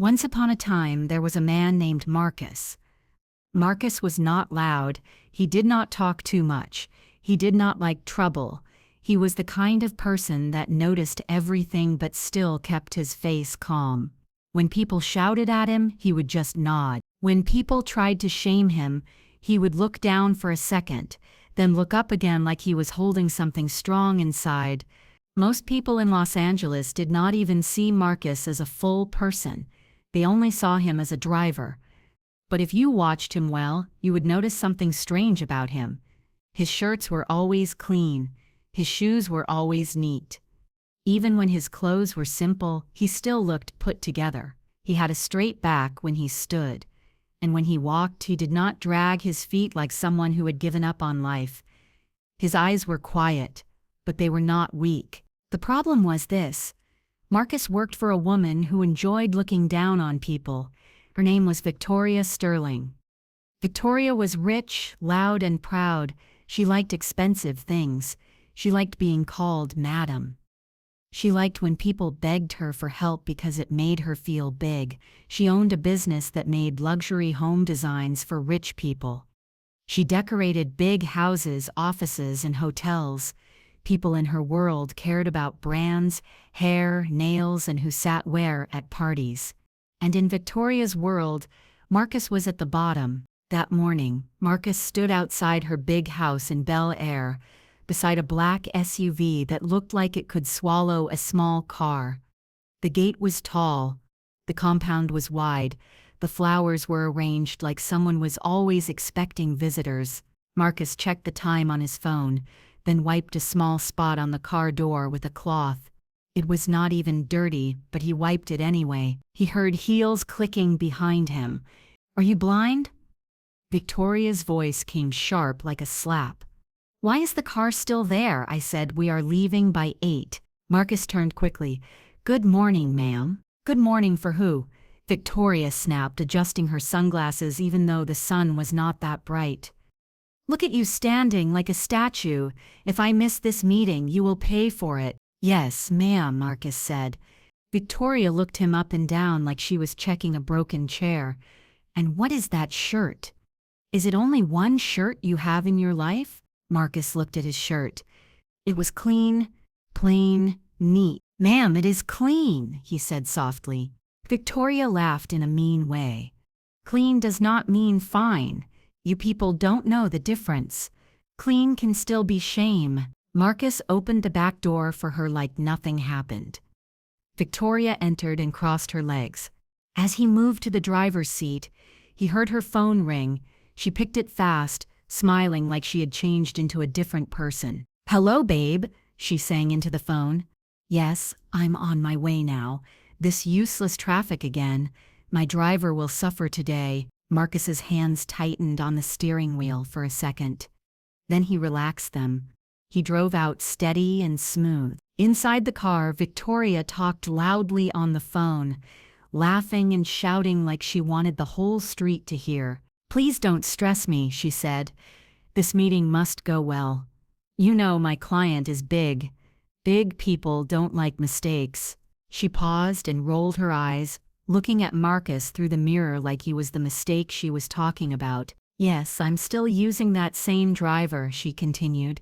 Once upon a time, there was a man named Marcus. Marcus was not loud, he did not talk too much, he did not like trouble. He was the kind of person that noticed everything but still kept his face calm. When people shouted at him, he would just nod. When people tried to shame him, he would look down for a second, then look up again like he was holding something strong inside. Most people in Los Angeles did not even see Marcus as a full person. They only saw him as a driver. But if you watched him well, you would notice something strange about him. His shirts were always clean. His shoes were always neat. Even when his clothes were simple, he still looked put together. He had a straight back when he stood. And when he walked, he did not drag his feet like someone who had given up on life. His eyes were quiet, but they were not weak. The problem was this. Marcus worked for a woman who enjoyed looking down on people. Her name was Victoria Sterling. Victoria was rich, loud, and proud. She liked expensive things. She liked being called Madam. She liked when people begged her for help because it made her feel big. She owned a business that made luxury home designs for rich people. She decorated big houses, offices, and hotels. People in her world cared about brands, hair, nails, and who sat where at parties. And in Victoria's world, Marcus was at the bottom. That morning, Marcus stood outside her big house in Bel Air, beside a black SUV that looked like it could swallow a small car. The gate was tall. The compound was wide. The flowers were arranged like someone was always expecting visitors. Marcus checked the time on his phone, then wiped a small spot on the car door with a cloth. It was not even dirty, but he wiped it anyway. He heard heels clicking behind him. "Are you blind?" Victoria's voice came sharp like a slap. "Why is the car still there?" I said. "We are leaving by 8. Marcus turned quickly. "Good morning, ma'am." "Good morning for who?" Victoria snapped, adjusting her sunglasses even though the sun was not that bright. "Look at you standing like a statue. If I miss this meeting, you will pay for it." "Yes, ma'am," Marcus said. Victoria looked him up and down like she was checking a broken chair. "And what is that shirt? Is it only one shirt you have in your life?" Marcus looked at his shirt. It was clean, plain, neat. "Ma'am, it is clean," he said softly. Victoria laughed in a mean way. "Clean does not mean fine. You people don't know the difference. Clean can still be shame." Marcus opened the back door for her like nothing happened. Victoria entered and crossed her legs. As he moved to the driver's seat, he heard her phone ring. She picked it fast, smiling like she had changed into a different person. "Hello, babe," she sang into the phone. "Yes, I'm on my way now. This useless traffic again. My driver will suffer today." Marcus's hands tightened on the steering wheel for a second. Then he relaxed them. He drove out steady and smooth. Inside the car, Victoria talked loudly on the phone, laughing and shouting like she wanted the whole street to hear. "Please don't stress me," she said. "This meeting must go well. You know my client is big. Big people don't like mistakes." She paused and rolled her eyes, looking at Marcus through the mirror like he was the mistake she was talking about. "Yes, I'm still using that same driver," she continued.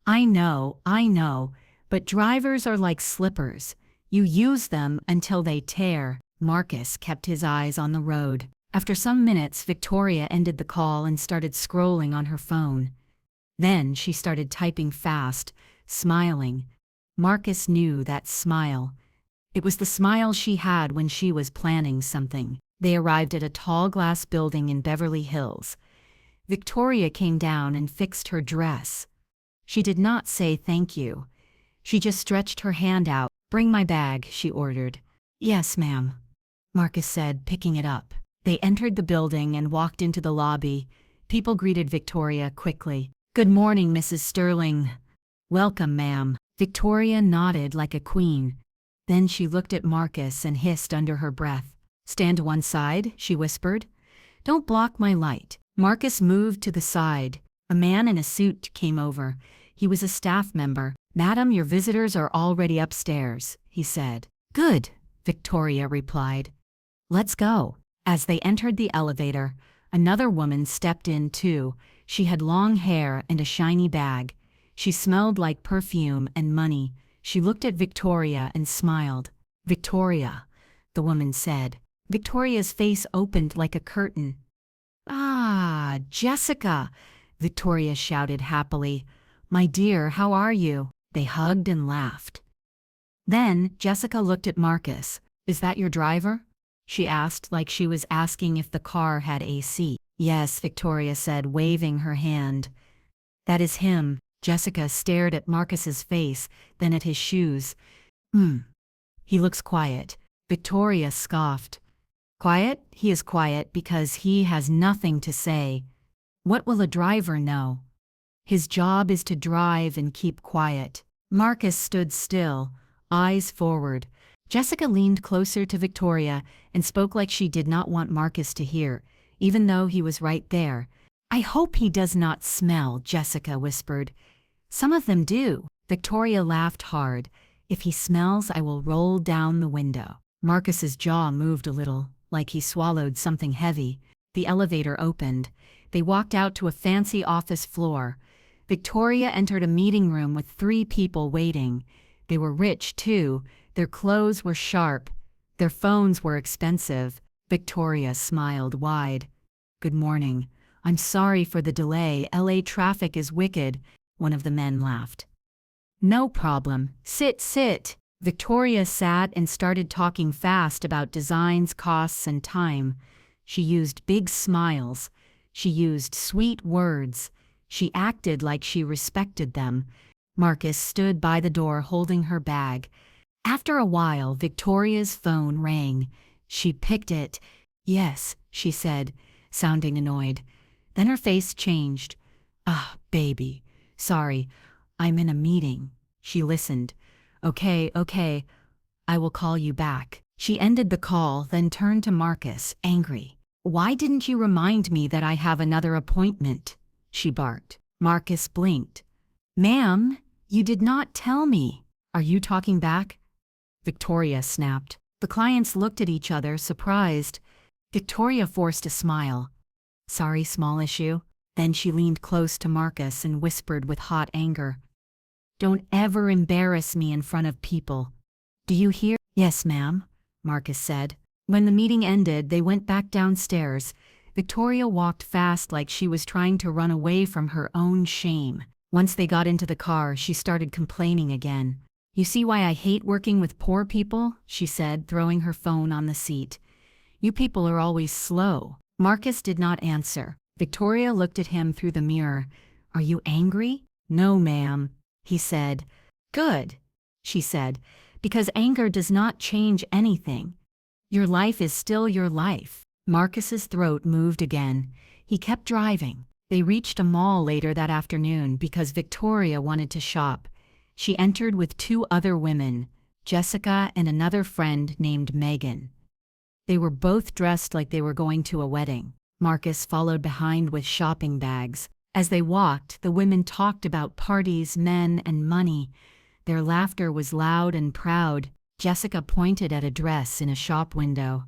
I know, but drivers are like slippers. You use them until they tear." Marcus kept his eyes on the road. After some minutes, Victoria ended the call and started scrolling on her phone. Then she started typing fast, smiling. Marcus knew that smile. It was the smile she had when she was planning something. They arrived at a tall glass building in Beverly Hills. Victoria came down and fixed her dress. She did not say thank you. She just stretched her hand out. "Bring my bag," she ordered. "Yes, ma'am," Marcus said, picking it up. They entered the building and walked into the lobby. People greeted Victoria quickly. "Good morning, Mrs. Sterling." "Welcome, ma'am." Victoria nodded like a queen. Then she looked at Marcus and hissed under her breath. "Stand to one side," she whispered. "Don't block my light." Marcus moved to the side. A man in a suit came over. He was a staff member. "Madam, your visitors are already upstairs," he said. "Good," Victoria replied. Let's go. As they entered the elevator, another woman stepped in too. She had long hair and a shiny bag. She smelled like perfume and money. She looked at Victoria and smiled. "Victoria," the woman said. Victoria's face opened like a curtain. "Ah, Jessica," Victoria shouted happily. "My dear, how are you?" They hugged and laughed. Then Jessica looked at Marcus. "Is that your driver?" she asked, like she was asking if the car had AC. "Yes," Victoria said, waving her hand. "That is him." Jessica stared at Marcus's face, then at his shoes. He looks quiet." Victoria scoffed. "Quiet? He is quiet because he has nothing to say. What will a driver know? His job is to drive and keep quiet." Marcus stood still, eyes forward. Jessica leaned closer to Victoria and spoke like she did not want Marcus to hear, even though he was right there. "I hope he does not smell," Jessica whispered. "Some of them do." Victoria laughed hard. "If he smells, I will roll down the window." Marcus's jaw moved a little, like he swallowed something heavy. The elevator opened. They walked out to a fancy office floor. Victoria entered a meeting room with 3 people waiting. They were rich, too. Their clothes were sharp. Their phones were expensive. Victoria smiled wide. "Good morning. I'm sorry for the delay. LA traffic is wicked," one of the men laughed. "No problem. Sit. Victoria sat and started talking fast about designs, costs, and time. She used big smiles. She used sweet words. She acted like she respected them. Marcus stood by the door holding her bag. After a while, Victoria's phone rang. She picked it. "Yes," she said, sounding annoyed. Then her face changed. "Ah, baby. Sorry, I'm in a meeting." She listened. Okay, I will call you back." She ended the call, then turned to Marcus, angry. "Why didn't you remind me that I have another appointment?" she barked. Marcus blinked. "Ma'am, you did not tell me." "Are you talking back?" Victoria snapped. The clients looked at each other, surprised. Victoria forced a smile. "Sorry, small issue." Then she leaned close to Marcus and whispered with hot anger. "Don't ever embarrass me in front of people. Do you hear?" "Yes, ma'am," Marcus said. When the meeting ended, they went back downstairs. Victoria walked fast like she was trying to run away from her own shame. Once they got into the car, she started complaining again. "You see why I hate working with poor people?" she said, throwing her phone on the seat. "You people are always slow." Marcus did not answer. Victoria looked at him through the mirror. "Are you angry?" "No, ma'am," he said. "Good," she said, "because anger does not change anything. Your life is still your life." Marcus's throat moved again. He kept driving. They reached a mall later that afternoon because Victoria wanted to shop. She entered with 2 other women, Jessica and another friend named Megan. They were both dressed like they were going to a wedding. Marcus followed behind with shopping bags. As they walked, the women talked about parties, men, and money. Their laughter was loud and proud. Jessica pointed at a dress in a shop window.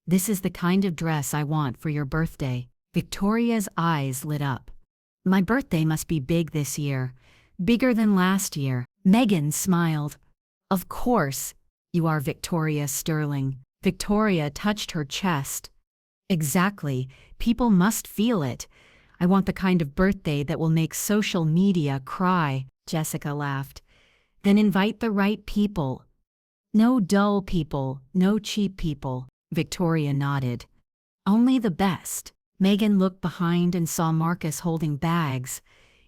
"This is the kind of dress I want for your birthday." Victoria's eyes lit up. "My birthday must be big this year. Bigger than last year." Megan smiled. "Of course. You are Victoria Sterling." Victoria touched her chest. "Exactly. People must feel it. I want the kind of birthday that will make social media cry." Jessica laughed. "Then invite the right people. No dull people, no cheap people." Victoria nodded. "Only the best." Megan looked behind and saw Marcus holding bags.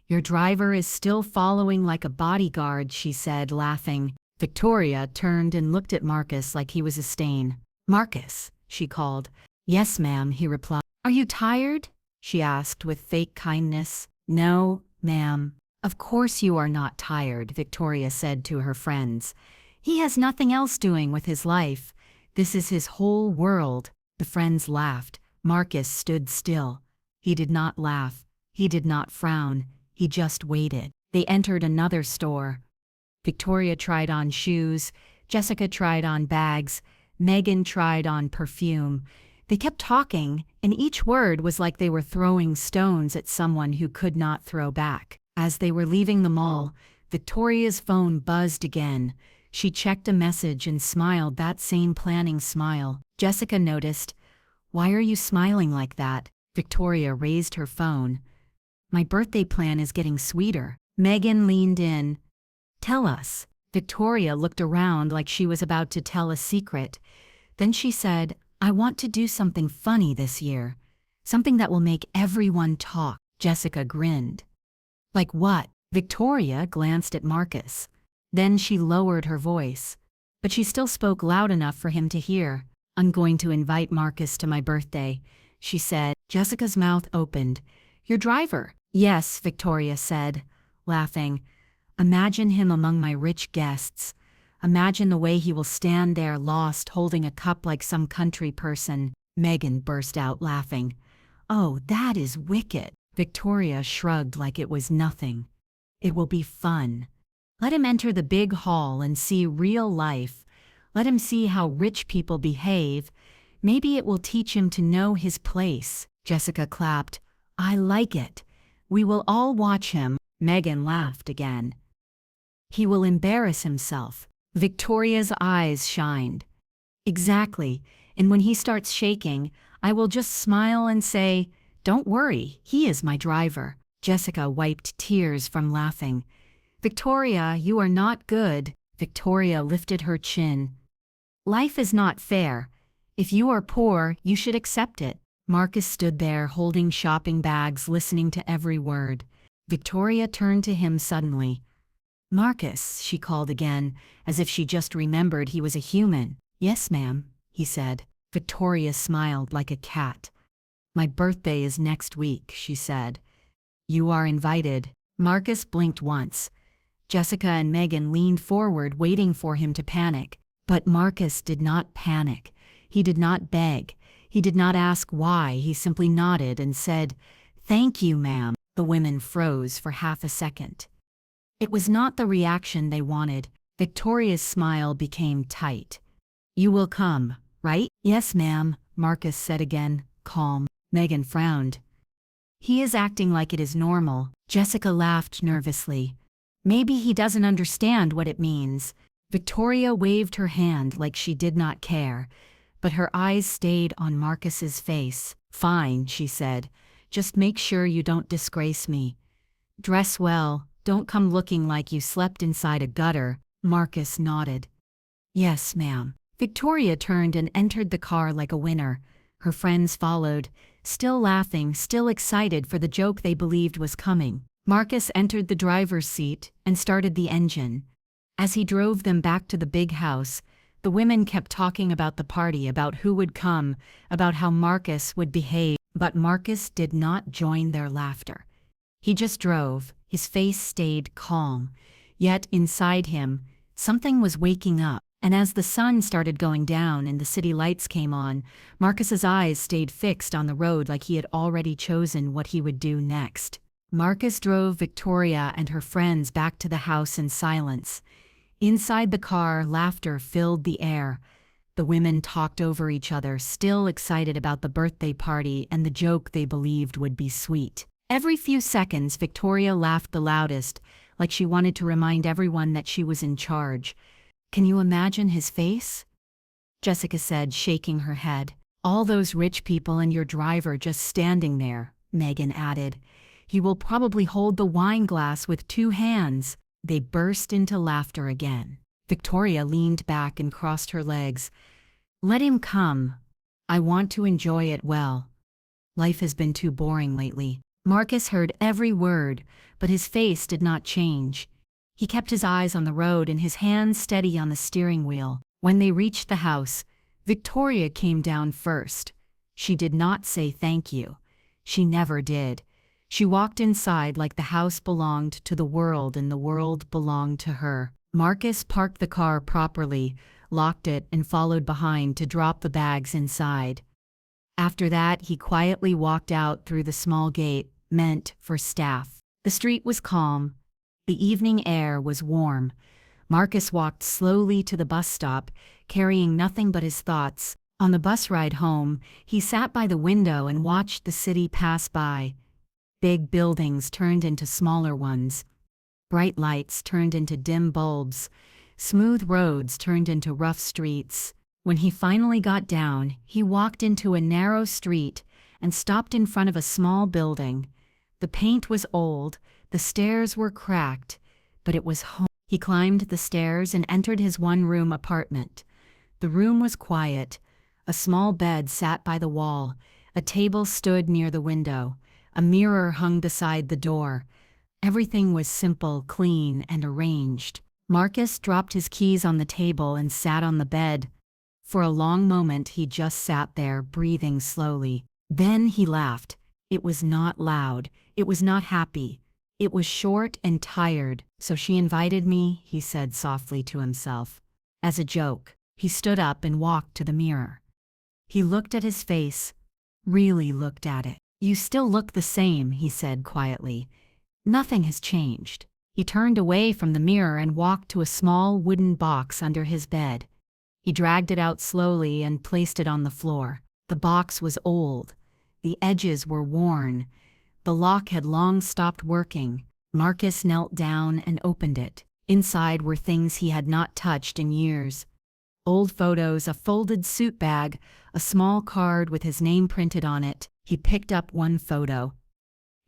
"Your driver is still following like a bodyguard," she said, laughing. Victoria turned and looked at Marcus like he was a stain. "Marcus," she called. "Yes, ma'am," he replied. "Are you tired?" she asked with fake kindness. "No, ma'am." "Of course you are not tired," Victoria said to her friends. "He has nothing else doing with his life. This is his whole world." The friends laughed. Marcus stood still. He did not laugh. He did not frown. He just waited. They entered another store. Victoria tried on shoes. Jessica tried on bags. Megan tried on perfume. They kept talking, and each word was like they were throwing stones at someone who could not throw back. As they were leaving the mall, Victoria's phone buzzed again. She checked a message and smiled that same planning smile. Jessica noticed. "Why are you smiling like that?" Victoria raised her phone. "My birthday plan is getting sweeter." Megan leaned in. "Tell us." Victoria looked around like she was about to tell a secret. Then she said, "I want to do something funny this year. Something that will make everyone talk." Jessica grinned. "Like what?" Victoria glanced at Marcus. Then she lowered her voice. But she still spoke loud enough for him to hear. "I'm going to invite Marcus to my birthday," she said. Jessica's mouth opened. "Your driver?" "Yes," Victoria said, laughing. "Imagine him among my rich guests. Imagine the way he will stand there lost holding a cup like some country person." Megan burst out laughing. "Oh, that is wicked." Victoria shrugged like it was nothing. "It will be fun. Let him enter the big hall and see real life. Let him see how rich people behave. Maybe it will teach him to know his place." Jessica clapped. "I like it. We will all watch him." Megan laughed again. "He will embarrass himself." Victoria's eyes shined. "Exactly, and when he starts shaking, I will just smile and say, 'Don't worry, he is my driver.'" Jessica wiped tears from laughing. "Victoria, you are not good." Victoria lifted her chin. "Life is not fair. If you are poor, you should accept it." Marcus stood there holding shopping bags, listening to every word. Victoria turned to him suddenly. "Marcus," she called again, as if she just remembered he was a human. "Yes, ma'am," he said. Victoria smiled like a cat. "My birthday is next week," she said. "You are invited." Marcus blinked once. Jessica and Megan leaned forward, waiting for him to panic. But Marcus did not panic. He did not beg. He did not ask why. He simply nodded and said, "Thank you, ma'am." The women froze for half a second. It was not the reaction they wanted. Victoria's smile became tight. "You will come, right?" "Yes, ma'am," Marcus said again, calm. Megan frowned. "He is acting like it is normal." Jessica laughed nervously. "Maybe he doesn't understand what it means." Victoria waved her hand like she did not care, but her eyes stayed on Marcus's face. "Fine," she said. "Just make sure you don't disgrace me. Dress well, don't come looking like you slept inside a gutter." Marcus nodded. "Yes, ma'am." Victoria turned and entered the car like a winner. Her friends followed, still laughing, still excited for the joke they believed was coming. Marcus entered the driver's seat and started the engine. As he drove them back to the big house, the women kept talking about the party, about who would come, about how Marcus would behave. But Marcus did not join their laughter. He just drove. His face stayed calm. Yet inside him, something was waking up. And as the sun started going down and the city lights came on, Marcus's eyes stayed fixed on the road like he had already chosen what he would do next. Marcus drove Victoria and her friends back to the house in silence. Inside the car, laughter filled the air. The women talked over each other, still excited about the birthday party and the joke they believed would be sweet. Every few seconds, Victoria laughed the loudest, like she wanted to remind everyone that she was in charge. "Can you imagine his face?" Jessica said, shaking her head. "All those rich people and your driver just standing there," Megan added. "He will probably hold the wine glass with 2 hands." They burst into laughter again. Victoria leaned back and crossed her legs. "Let him come. I want to enjoy it well. Life has been too boring lately." Marcus heard every word, but his face did not change. He kept his eyes on the road and his hands steady on the steering wheel. When they reached the house, Victoria came down first. She did not say thank you. She never did. She walked inside like the house belonged to the world and the world belonged to her. Marcus parked the car properly, locked it, and followed behind to drop the bags inside. After that, he quietly walked out through the small gate meant for staff. The street was calm. The evening air was warm. Marcus walked slowly to the bus stop, carrying nothing but his thoughts. On the bus ride home, he sat by the window and watched the city pass by. Big buildings turned into smaller ones. Bright lights turned into dim bulbs. Smooth roads turned into rough streets. When he finally got down, he walked into a narrow street and stopped in front of a small building. The paint was old, the stairs were cracked, but it was home. He climbed the stairs and entered his one-room apartment. The room was quiet. A small bed sat by the wall. A table stood near the window. A mirror hung beside the door. Everything was simple, clean, and arranged. Marcus dropped his keys on the table and sat on the bed. For a long moment he just sat there, breathing slowly. Then he laughed. It was not loud. It was not happy. It was short and tired. "So she invited me," he said softly to himself. As a joke, he stood up and walked to the mirror. He looked at his face, really looked at it. "You still look the same," he said quietly. "Nothing has changed." He turned away from the mirror and walked to a small wooden box under his bed. He dragged it out slowly and placed it on the floor. The box was old. The edges were worn. The lock had long stopped working. Marcus knelt down and opened it. Inside were things he had not touched in years. Old photos, a folded suit bag, a small card with his name printed on it. He picked up one photo.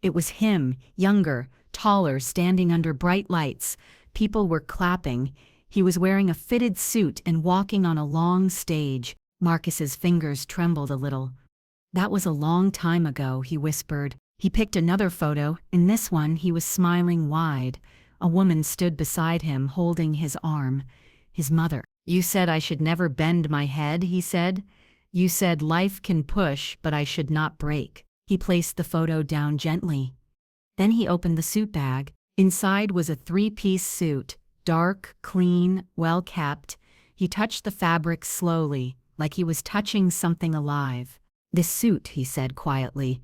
It was him, younger, taller, standing under bright lights. People were clapping. He was wearing a fitted suit and walking on a long stage. Marcus's fingers trembled a little. "That was a long time ago," he whispered. He picked another photo. In this one, he was smiling wide. A woman stood beside him, holding his arm. His mother. "You said I should never bend my head," he said. "You said life can push, but I should not break." He placed the photo down gently. Then he opened the suit bag. Inside was a three-piece suit, dark, clean, well-kept. He touched the fabric slowly, like he was touching something alive. "This suit," he said quietly.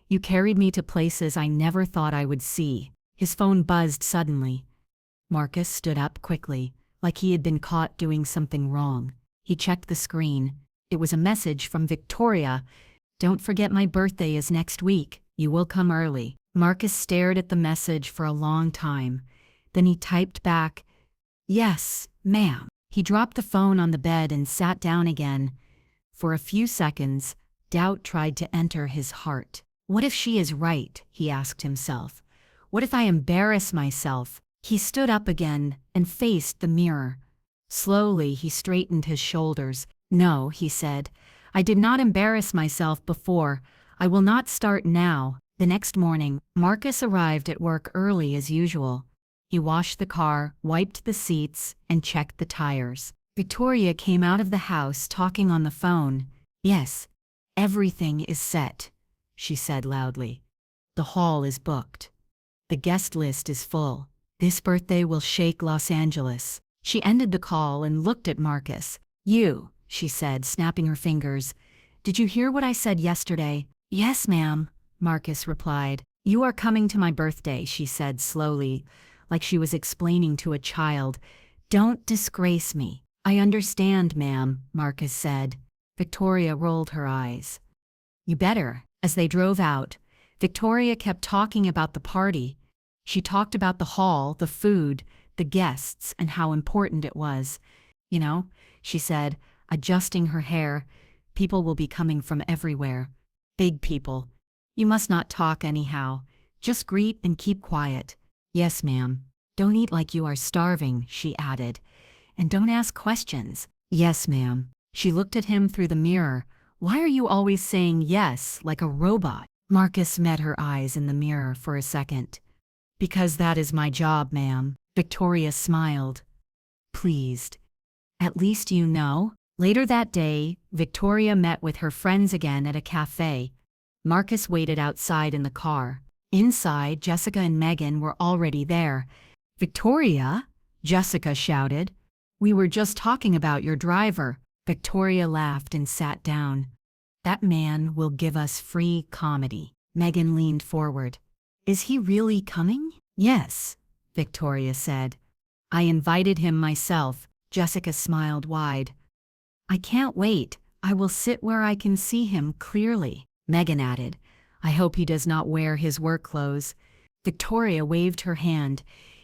"You carried me to places I never thought I would see." His phone buzzed suddenly. Marcus stood up quickly, like he had been caught doing something wrong. He checked the screen. It was a message from Victoria. "Don't forget my birthday is next week. You will come early." Marcus stared at the message for a long time. Then he typed back, "Yes, ma'am." He dropped the phone on the bed and sat down again. For a few seconds, doubt tried to enter his heart. "What if she is right?" he asked himself. "What if I embarrass myself?" He stood up again and faced the mirror. Slowly he straightened his shoulders. "No," he said. "I did not embarrass myself before. I will not start now." The next morning, Marcus arrived at work early as usual. He washed the car, wiped the seats, and checked the tires. Victoria came out of the house talking on the phone. "Yes, everything is set," she said loudly. "The hall is booked. The guest list is full. This birthday will shake Los Angeles." She ended the call and looked at Marcus. "You," she said, snapping her fingers. "Did you hear what I said yesterday?" "Yes, ma'am," Marcus replied. "You are coming to my birthday," she said slowly, like she was explaining to a child. "Don't disgrace me." "I understand, ma'am," Marcus said. Victoria rolled her eyes. "You better." As they drove out, Victoria kept talking about the party. She talked about the hall, the food, the guests, and how important it was. "You know," she said, adjusting her hair, "people will be coming from everywhere. Big people. You must not talk anyhow. Just greet and keep quiet." "Yes, ma'am." "Don't eat like you are starving," she added. "And don't ask questions." "Yes, ma'am." She looked at him through the mirror. "Why are you always saying yes, like a robot?" Marcus met her eyes in the mirror for a second. "Because that is my job, ma'am." Victoria smiled, pleased. "At least you know." Later that day, Victoria met with her friends again at a cafe. Marcus waited outside in the car. Inside, Jessica and Megan were already there. "Victoria?" Jessica shouted. "We were just talking about your driver." Victoria laughed and sat down. "That man will give us free comedy." Megan leaned forward. "Is he really coming?" "Yes," Victoria said. I invited him myself. Jessica smiled wide. I can't wait. I will sit where I can see him clearly. Megan added, I hope he does not wear his work clothes. Victoria waved her hand.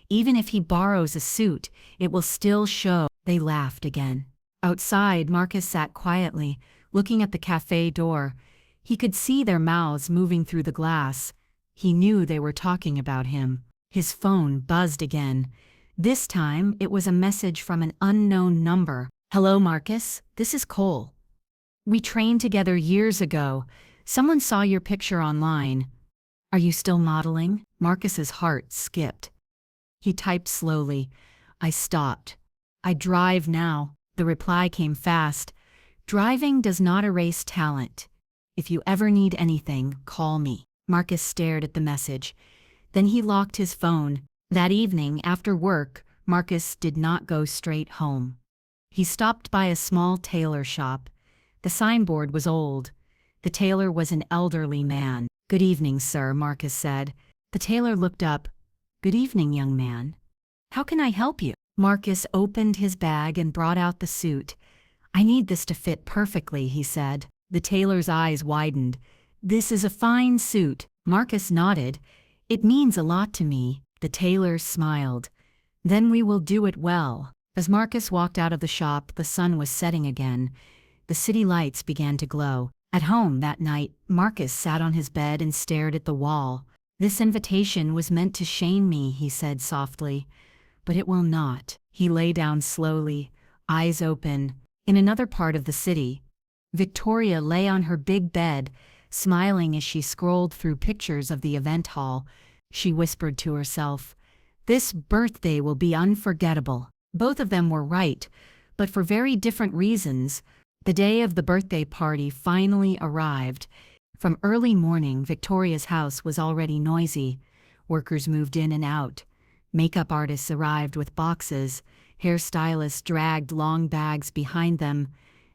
Even if he borrows a suit, it will still show. They laughed again. Outside, Marcus sat quietly, looking at the cafe door. He could see their mouths moving through the glass. He knew they were talking about him. His phone buzzed again. This time, it was a message from an unknown number. Hello, Marcus. This is Cole. We trained together years ago. Someone saw your picture online. Are you still modeling? Marcus's heart skipped. He typed slowly. I stopped. I drive now. The reply came fast. Driving does not erase talent. If you ever need anything, call me. Marcus stared at the message. Then he locked his phone. That evening, after work, Marcus did not go straight home. He stopped by a small tailor shop. The signboard was old. The tailor was an elderly man. Good evening, sir, Marcus said. The tailor looked up. Good evening, young man. How can I help you? Marcus opened his bag and brought out the suit. I need this to fit perfectly, he said. The tailor's eyes widened. This is a fine suit. Marcus nodded. It means a lot to me. The tailor smiled. Then we will do it well. As Marcus walked out of the shop, the sun was setting again. The city lights began to glow. At home that night, Marcus sat on his bed and stared at the wall. This invitation was meant to shame me, he said softly. But it will not. He lay down slowly, eyes open. In another part of the city, Victoria lay on her big bed, smiling as she scrolled through pictures of the event hall. She whispered to herself, this birthday will be unforgettable. Both of them were right, but for very different reasons. The day of the birthday party finally arrived. From early morning, Victoria's house was already noisy. Workers moved in and out. Makeup artists arrived with boxes. Hairstylists dragged long bags behind them.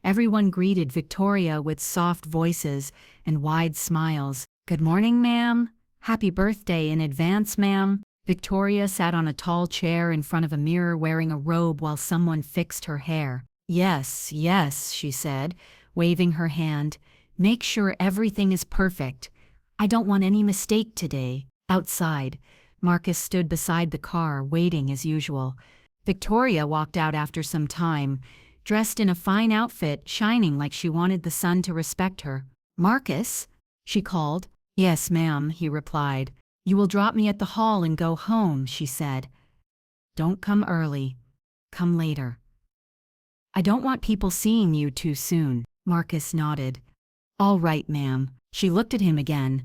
Everyone greeted Victoria with soft voices and wide smiles. Good morning, ma'am. Happy birthday in advance, ma'am. Victoria sat on a tall chair in front of a mirror wearing a robe while someone fixed her hair. Yes, yes, she said, waving her hand. Make sure everything is perfect. I don't want any mistake today. Outside, Marcus stood beside the car, waiting as usual. Victoria walked out after some time, dressed in a fine outfit, shining like she wanted the sun to respect her. Marcus? She called. Yes, ma'am, he replied. You will drop me at the hall and go home, she said. Don't come early. Come later. I don't want people seeing you too soon. Marcus nodded. All right, ma'am. She looked at him again.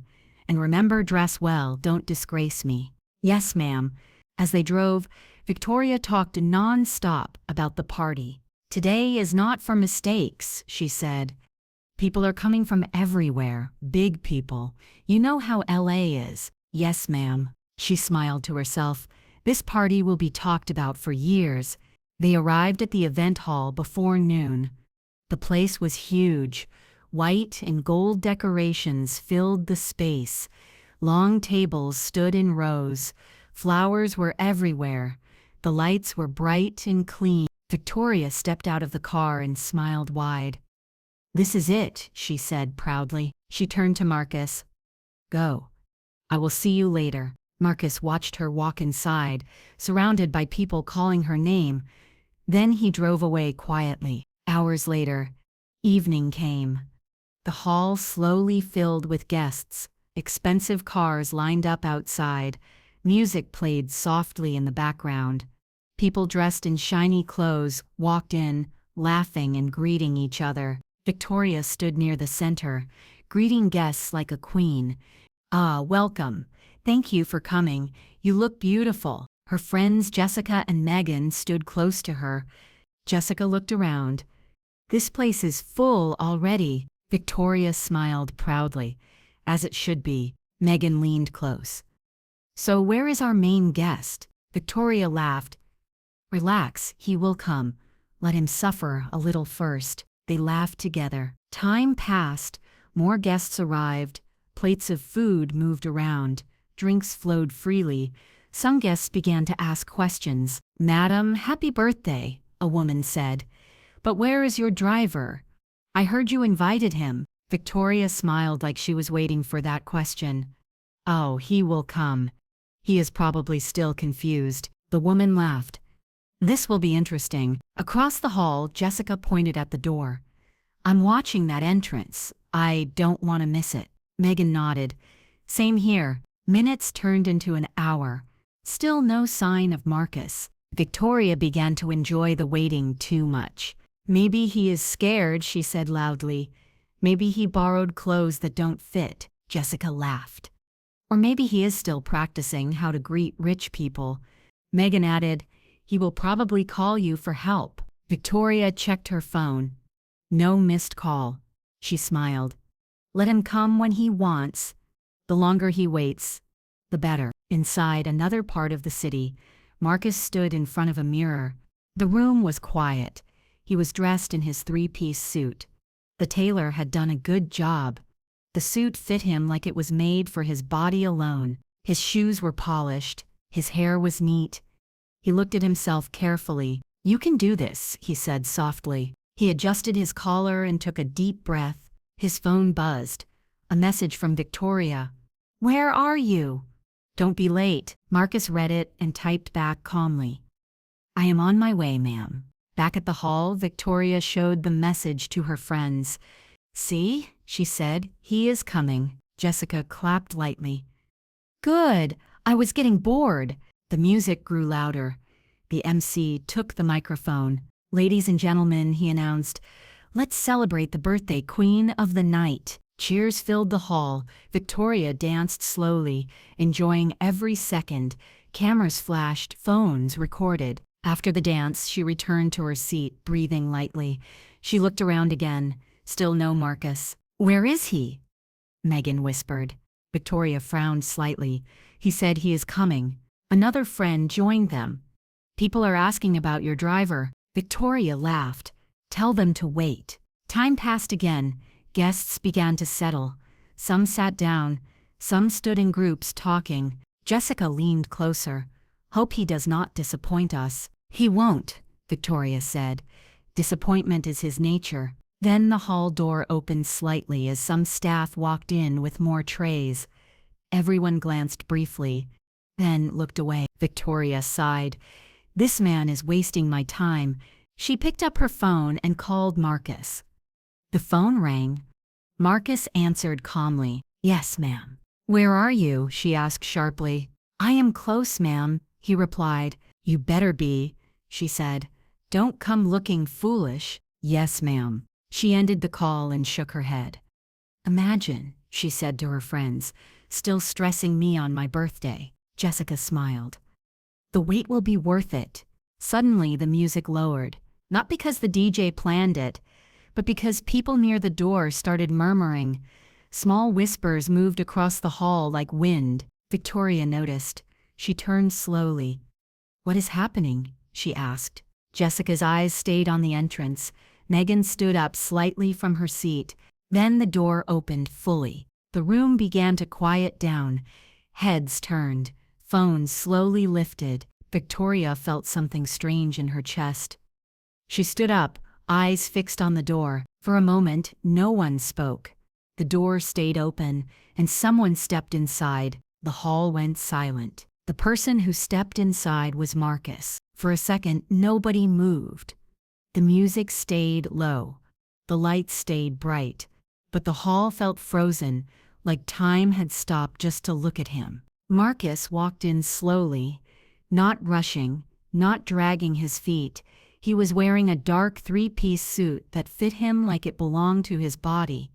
And remember, dress well, don't disgrace me. Yes, ma'am. As they drove, Victoria talked non-stop about the party. Today is not for mistakes, she said. People are coming from everywhere, big people. You know how LA is. Yes, ma'am. She smiled to herself. This party will be talked about for years. They arrived at the event hall before noon. The place was huge. White and gold decorations filled the space. Long tables stood in rows. Flowers were everywhere. The lights were bright and clean. Victoria stepped out of the car and smiled wide. This is it, she said proudly. She turned to Marcus. Go. I will see you later. Marcus watched her walk inside, surrounded by people calling her name. Then he drove away quietly. Hours later, evening came. The hall slowly filled with guests. Expensive cars lined up outside. Music played softly in the background. People dressed in shiny clothes walked in, laughing and greeting each other. Victoria stood near the center, greeting guests like a queen. Ah, welcome. Thank you for coming. You look beautiful. Her friends Jessica and Megan stood close to her. Jessica looked around. This place is full already. Victoria smiled proudly. As it should be. Megan leaned close. So where is our main guest? Victoria laughed. Relax, he will come. Let him suffer a little first. They laughed together. Time passed. More guests arrived. Plates of food moved around. Drinks flowed freely. Some guests began to ask questions. "Madam, happy birthday," a woman said. "But where is your driver? I heard you invited him." Victoria smiled like she was waiting for that question. "Oh, he will come. He is probably still confused." The woman laughed. "This will be interesting." Across the hall, Jessica pointed at the door. "I'm watching that entrance. I don't want to miss it." Megan nodded. "Same here." Minutes turned into an hour. Still no sign of Marcus. Victoria began to enjoy the waiting too much. "Maybe he is scared," she said loudly. "Maybe he borrowed clothes that don't fit." Jessica laughed. "Or maybe he is still practicing how to greet rich people." Megan added, "He will probably call you for help." Victoria checked her phone. No missed call. She smiled. "Let him come when he wants. The longer he waits, the better." Inside another part of the city, Marcus stood in front of a mirror. The room was quiet. He was dressed in his three-piece suit. The tailor had done a good job. The suit fit him like it was made for his body alone. His shoes were polished. His hair was neat. He looked at himself carefully. "You can do this," he said softly. He adjusted his collar and took a deep breath. His phone buzzed. A message from Victoria. "Where are you?" "Don't be late." Marcus read it and typed back calmly. "I am on my way, ma'am." Back at the hall, Victoria showed the message to her friends. "See," she said, "he is coming." Jessica clapped lightly. "Good. I was getting bored." The music grew louder. The MC took the microphone. "Ladies and gentlemen," he announced, "let's celebrate the birthday queen of the night." Cheers filled the hall. Victoria danced slowly, enjoying every second. Cameras flashed, phones recorded. After the dance, she returned to her seat, breathing lightly. She looked around again. Still no Marcus. "Where is he?" Megan whispered. Victoria frowned slightly. "He said he is coming." Another friend joined them. "People are asking about your driver." Victoria laughed. "Tell them to wait." Time passed again. Guests began to settle. Some sat down. Some stood in groups talking. Jessica leaned closer. "Hope he does not disappoint us." "He won't," Victoria said. "Disappointment is his nature." Then the hall door opened slightly as some staff walked in with more trays. Everyone glanced briefly, then looked away. Victoria sighed. "This man is wasting my time." She picked up her phone and called Marcus. The phone rang. Marcus answered calmly. "Yes, ma'am." "Where are you?" she asked sharply. "I am close, ma'am," he replied. "You better be," she said. "Don't come looking foolish." "Yes, ma'am." She ended the call and shook her head. "Imagine," she said to her friends, "still stressing me on my birthday." Jessica smiled. "The wait will be worth it." Suddenly the music lowered, not because the DJ planned it, but because people near the door started murmuring. Small whispers moved across the hall like wind. Victoria noticed. She turned slowly. "What is happening?" she asked. Jessica's eyes stayed on the entrance. Megan stood up slightly from her seat. Then the door opened fully. The room began to quiet down. Heads turned. Phones slowly lifted. Victoria felt something strange in her chest. She stood up, eyes fixed on the door. For a moment, no one spoke. The door stayed open, and someone stepped inside. The hall went silent. The person who stepped inside was Marcus. For a second, nobody moved. The music stayed low. The lights stayed bright. But the hall felt frozen, like time had stopped just to look at him. Marcus walked in slowly, not rushing, not dragging his feet. He was wearing a dark three-piece suit that fit him like it belonged to his body.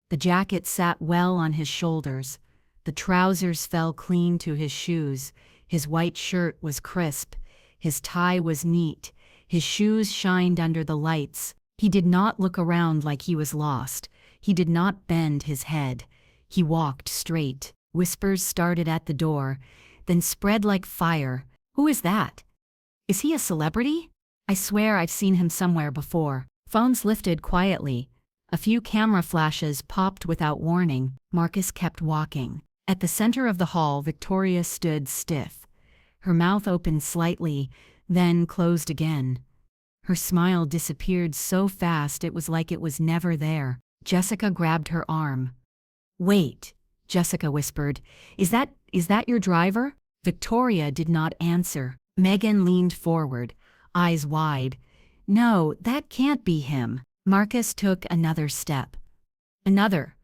The jacket sat well on his shoulders. The trousers fell clean to his shoes. His white shirt was crisp. His tie was neat. His shoes shined under the lights. He did not look around like he was lost. He did not bend his head. He walked straight. Whispers started at the door, then spread like fire. "Who is that? Is he a celebrity? I swear I've seen him somewhere before." Phones lifted quietly. A few camera flashes popped without warning. Marcus kept walking. At the center of the hall, Victoria stood stiff. Her mouth opened slightly, then closed again. Her smile disappeared so fast it was like it was never there. Jessica grabbed her arm. "Wait," Jessica whispered. Is that your driver?" Victoria did not answer. Megan leaned forward, eyes wide. "No, that can't be him." Marcus took another step. Another.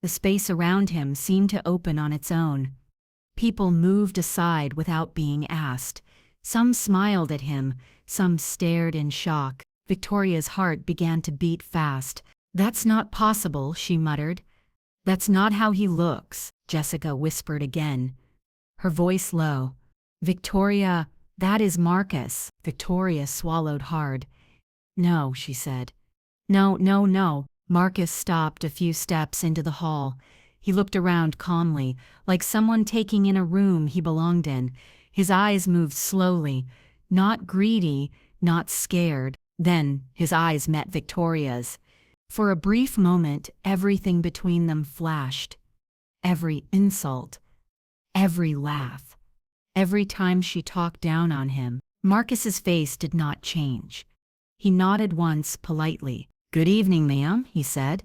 The space around him seemed to open on its own. People moved aside without being asked. Some smiled at him, some stared in shock. Victoria's heart began to beat fast. "That's not possible," she muttered. "That's not how he looks," Jessica whispered again, her voice low. "Victoria, that is Marcus." Victoria swallowed hard. "No," she said. "No, no, no." Marcus stopped a few steps into the hall. He looked around calmly, like someone taking in a room he belonged in. His eyes moved slowly, not greedy, not scared. Then his eyes met Victoria's. For a brief moment, everything between them flashed. Every insult, every laugh, every time she talked down on him. Marcus's face did not change. He nodded once politely. "Good evening, ma'am," he said.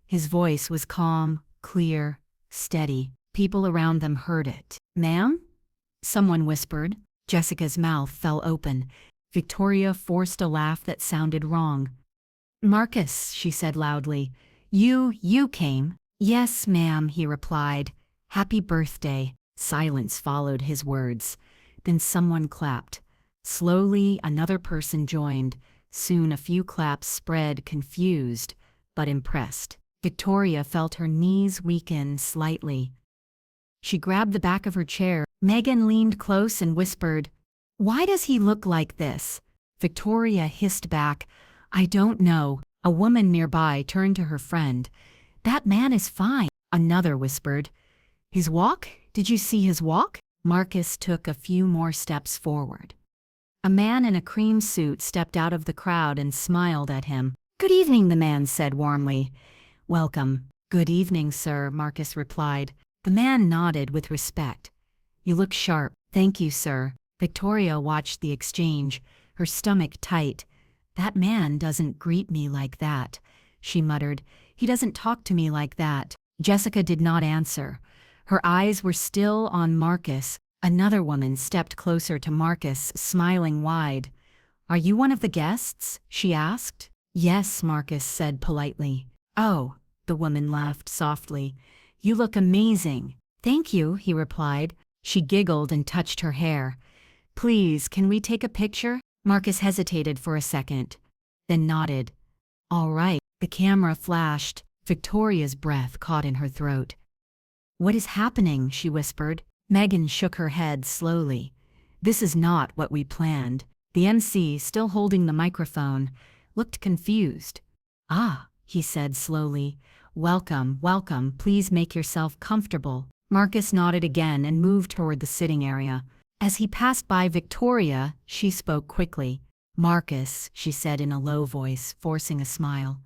His voice was calm, clear, steady. People around them heard it. "Ma'am?" someone whispered. Jessica's mouth fell open. Victoria forced a laugh that sounded wrong. "Marcus," she said loudly, you came." "Yes, ma'am," he replied. "Happy birthday." Silence followed his words. Then someone clapped. Slowly, another person joined. Soon a few claps spread, confused, but impressed. Victoria felt her knees weaken slightly. She grabbed the back of her chair. Megan leaned close and whispered, "Why does he look like this?" Victoria hissed back, "I don't know." A woman nearby turned to her friend. "That man is fine." Another whispered, "His walk? Did you see his walk?" Marcus took a few more steps forward. A man in a cream suit stepped out of the crowd and smiled at him. "Good evening," the man said warmly. "Welcome." "Good evening, sir," Marcus replied. The man nodded with respect. "You look sharp." "Thank you, sir." Victoria watched the exchange, her stomach tight. "That man doesn't greet me like that," she muttered. "He doesn't talk to me like that." Jessica did not answer. Her eyes were still on Marcus. Another woman stepped closer to Marcus, smiling wide. "Are you one of the guests?" she asked. "Yes," Marcus said politely. "Oh," the woman laughed softly. "You look amazing." "Thank you," he replied. She giggled and touched her hair. "Please, can we take a picture?" Marcus hesitated for a second, then nodded. "All right." The camera flashed. Victoria's breath caught in her throat. "What is happening?" she whispered. Megan shook her head slowly. "This is not what we planned." The MC, still holding the microphone, looked confused. "Ah," he said slowly. "Welcome, welcome. Please make yourself comfortable." Marcus nodded again and moved toward the sitting area. As he passed by Victoria, she spoke quickly. "Marcus," she said in a low voice, forcing a smile.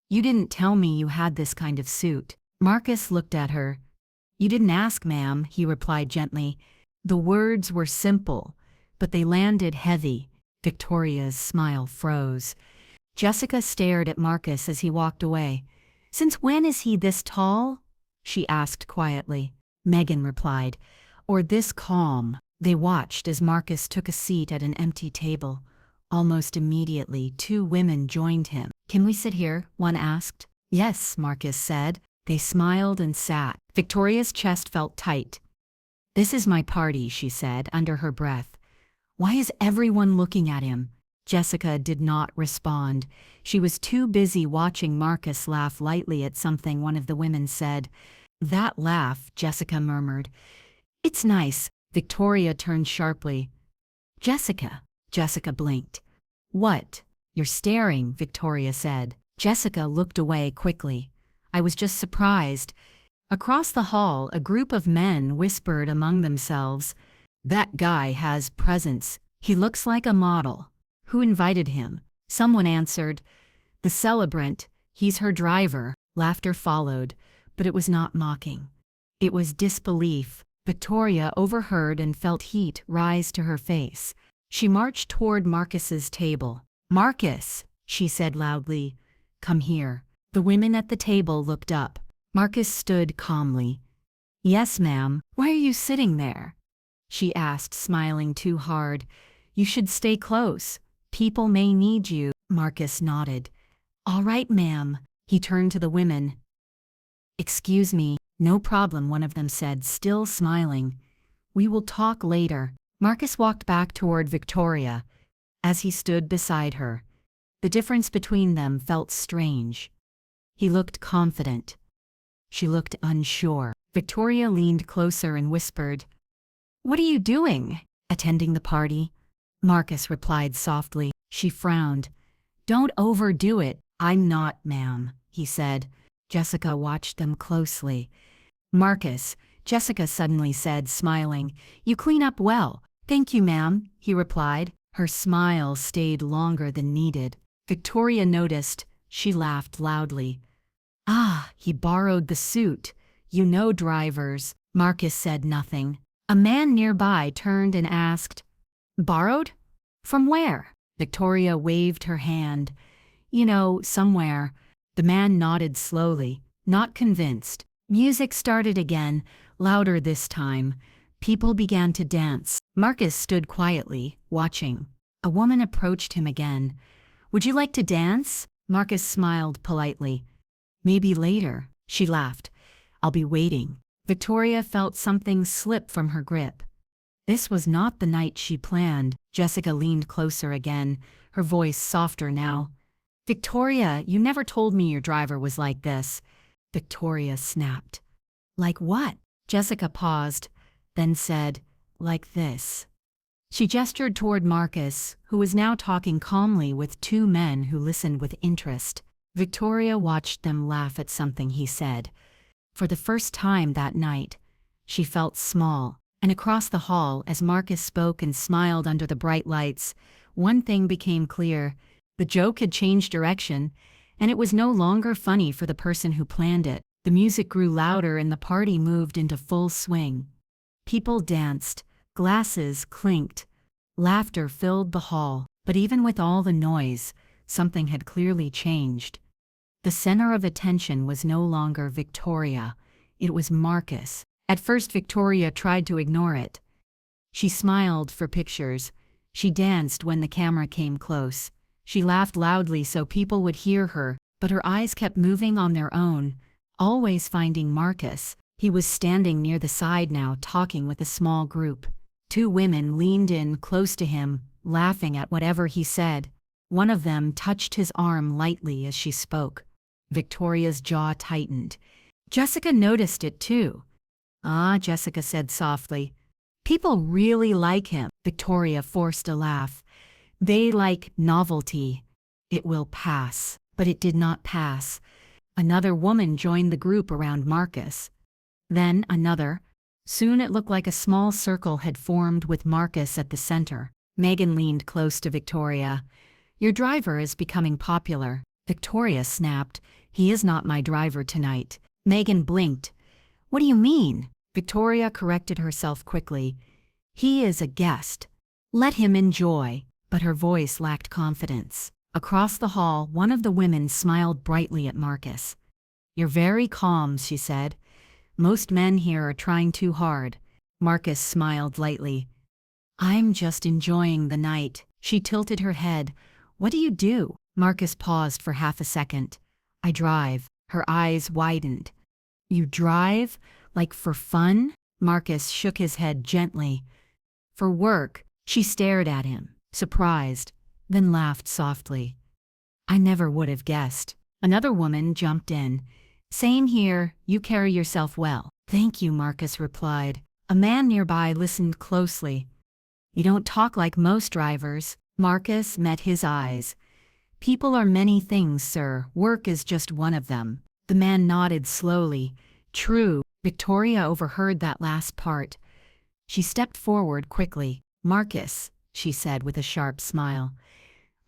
"You didn't tell me you had this kind of suit." Marcus looked at her. "You didn't ask, ma'am," he replied gently. The words were simple, but they landed heavy. Victoria's smile froze. Jessica stared at Marcus as he walked away. "Since when is he this tall?" she asked quietly. Megan replied, "Or this calm." They watched as Marcus took a seat at an empty table. Almost immediately, two women joined him. "Can we sit here?" one asked. "Yes," Marcus said. They smiled and sat. Victoria's chest felt tight. "This is my party," she said under her breath. "Why is everyone looking at him?" Jessica did not respond. She was too busy watching Marcus laugh lightly at something one of the women said. "That laugh," Jessica murmured. "It's nice." Victoria turned sharply. "Jessica." Jessica blinked. "What?" "You're staring," Victoria said. Jessica looked away quickly. "I was just surprised." Across the hall, a group of men whispered among themselves, "That guy has presence. He looks like a model." "Who invited him?" Someone answered, "The celebrant. He's her driver." Laughter followed, but it was not mocking. It was disbelief. Victoria overheard and felt heat rise to her face. She marched toward Marcus's table. "Marcus," she said loudly, "come here." The women at the table looked up. Marcus stood calmly. "Yes, ma'am. Why are you sitting there?" she asked, smiling too hard. "You should stay close. People may need you." Marcus nodded. "All right, ma'am." He turned to the women. "Excuse me." "No problem," one of them said, still smiling. "We will talk later." Marcus walked back toward Victoria. As he stood beside her, the difference between them felt strange. He looked confident. She looked unsure. Victoria leaned closer and whispered, "What are you doing?" "Attending the party," Marcus replied softly. She frowned. "Don't overdo it." "I'm not, ma'am," he said. Jessica watched them closely. "Marcus," Jessica suddenly said, smiling, "you clean up well." "Thank you, ma'am," he replied. Her smile stayed longer than needed. Victoria noticed. She laughed loudly. "Ah, he borrowed the suit. You know drivers." Marcus said nothing. A man nearby turned and asked, "Borrowed? From where?" Victoria waved her hand. "You know, somewhere." The man nodded slowly, not convinced. Music started again, louder this time. People began to dance. Marcus stood quietly, watching. A woman approached him again. "Would you like to dance?" Marcus smiled politely. "Maybe later," she laughed. "I'll be waiting." Victoria felt something slip from her grip. This was not the night she planned. Jessica leaned closer again, her voice softer now. "Victoria, you never told me your driver was like this." Victoria snapped. "Like what?" Jessica paused, then said, "Like this." She gestured toward Marcus, who was now talking calmly with two men who listened with interest. Victoria watched them laugh at something he said. For the first time that night, she felt small. And across the hall, as Marcus spoke and smiled under the bright lights, one thing became clear. The joke had changed direction, and it was no longer funny for the person who planned it. The music grew louder and the party moved into full swing. People danced, glasses clinked, laughter filled the hall. But even with all the noise, something had clearly changed. The center of attention was no longer Victoria. It was Marcus. At first, Victoria tried to ignore it. She smiled for pictures. She danced when the camera came close. She laughed loudly so people would hear her, but her eyes kept moving on their own, always finding Marcus. He was standing near the side now, talking with a small group. Two women leaned in close to him, laughing at whatever he said. One of them touched his arm lightly as she spoke. Victoria's jaw tightened. Jessica noticed it too. "Ah," Jessica said softly. "People really like him." Victoria forced a laugh. "They like novelty. It will pass." But it did not pass. Another woman joined the group around Marcus. Then another. Soon it looked like a small circle had formed with Marcus at the center. Megan leaned close to Victoria. "Your driver is becoming popular." Victoria snapped. "He is not my driver tonight." Megan blinked. "What do you mean?" Victoria corrected herself quickly. "He is a guest. Let him enjoy." But her voice lacked confidence. Across the hall, one of the women smiled brightly at Marcus. "You're very calm," she said. "Most men here are trying too hard." Marcus smiled lightly. "I'm just enjoying the night." She tilted her head. "What do you do?" Marcus paused for half a second. "I drive." Her eyes widened. "You drive? Like for fun?" Marcus shook his head gently. "For work." She stared at him, surprised, then laughed softly. "I never would have guessed." Another woman jumped in. "Same here, you carry yourself well." "Thank you," Marcus replied. A man nearby listened closely. "You don't talk like most drivers." Marcus met his eyes. "People are many things, sir. Work is just one of them." The man nodded slowly. "True." Victoria overheard that last part. She stepped forward quickly. "Marcus," she said with a sharp smile.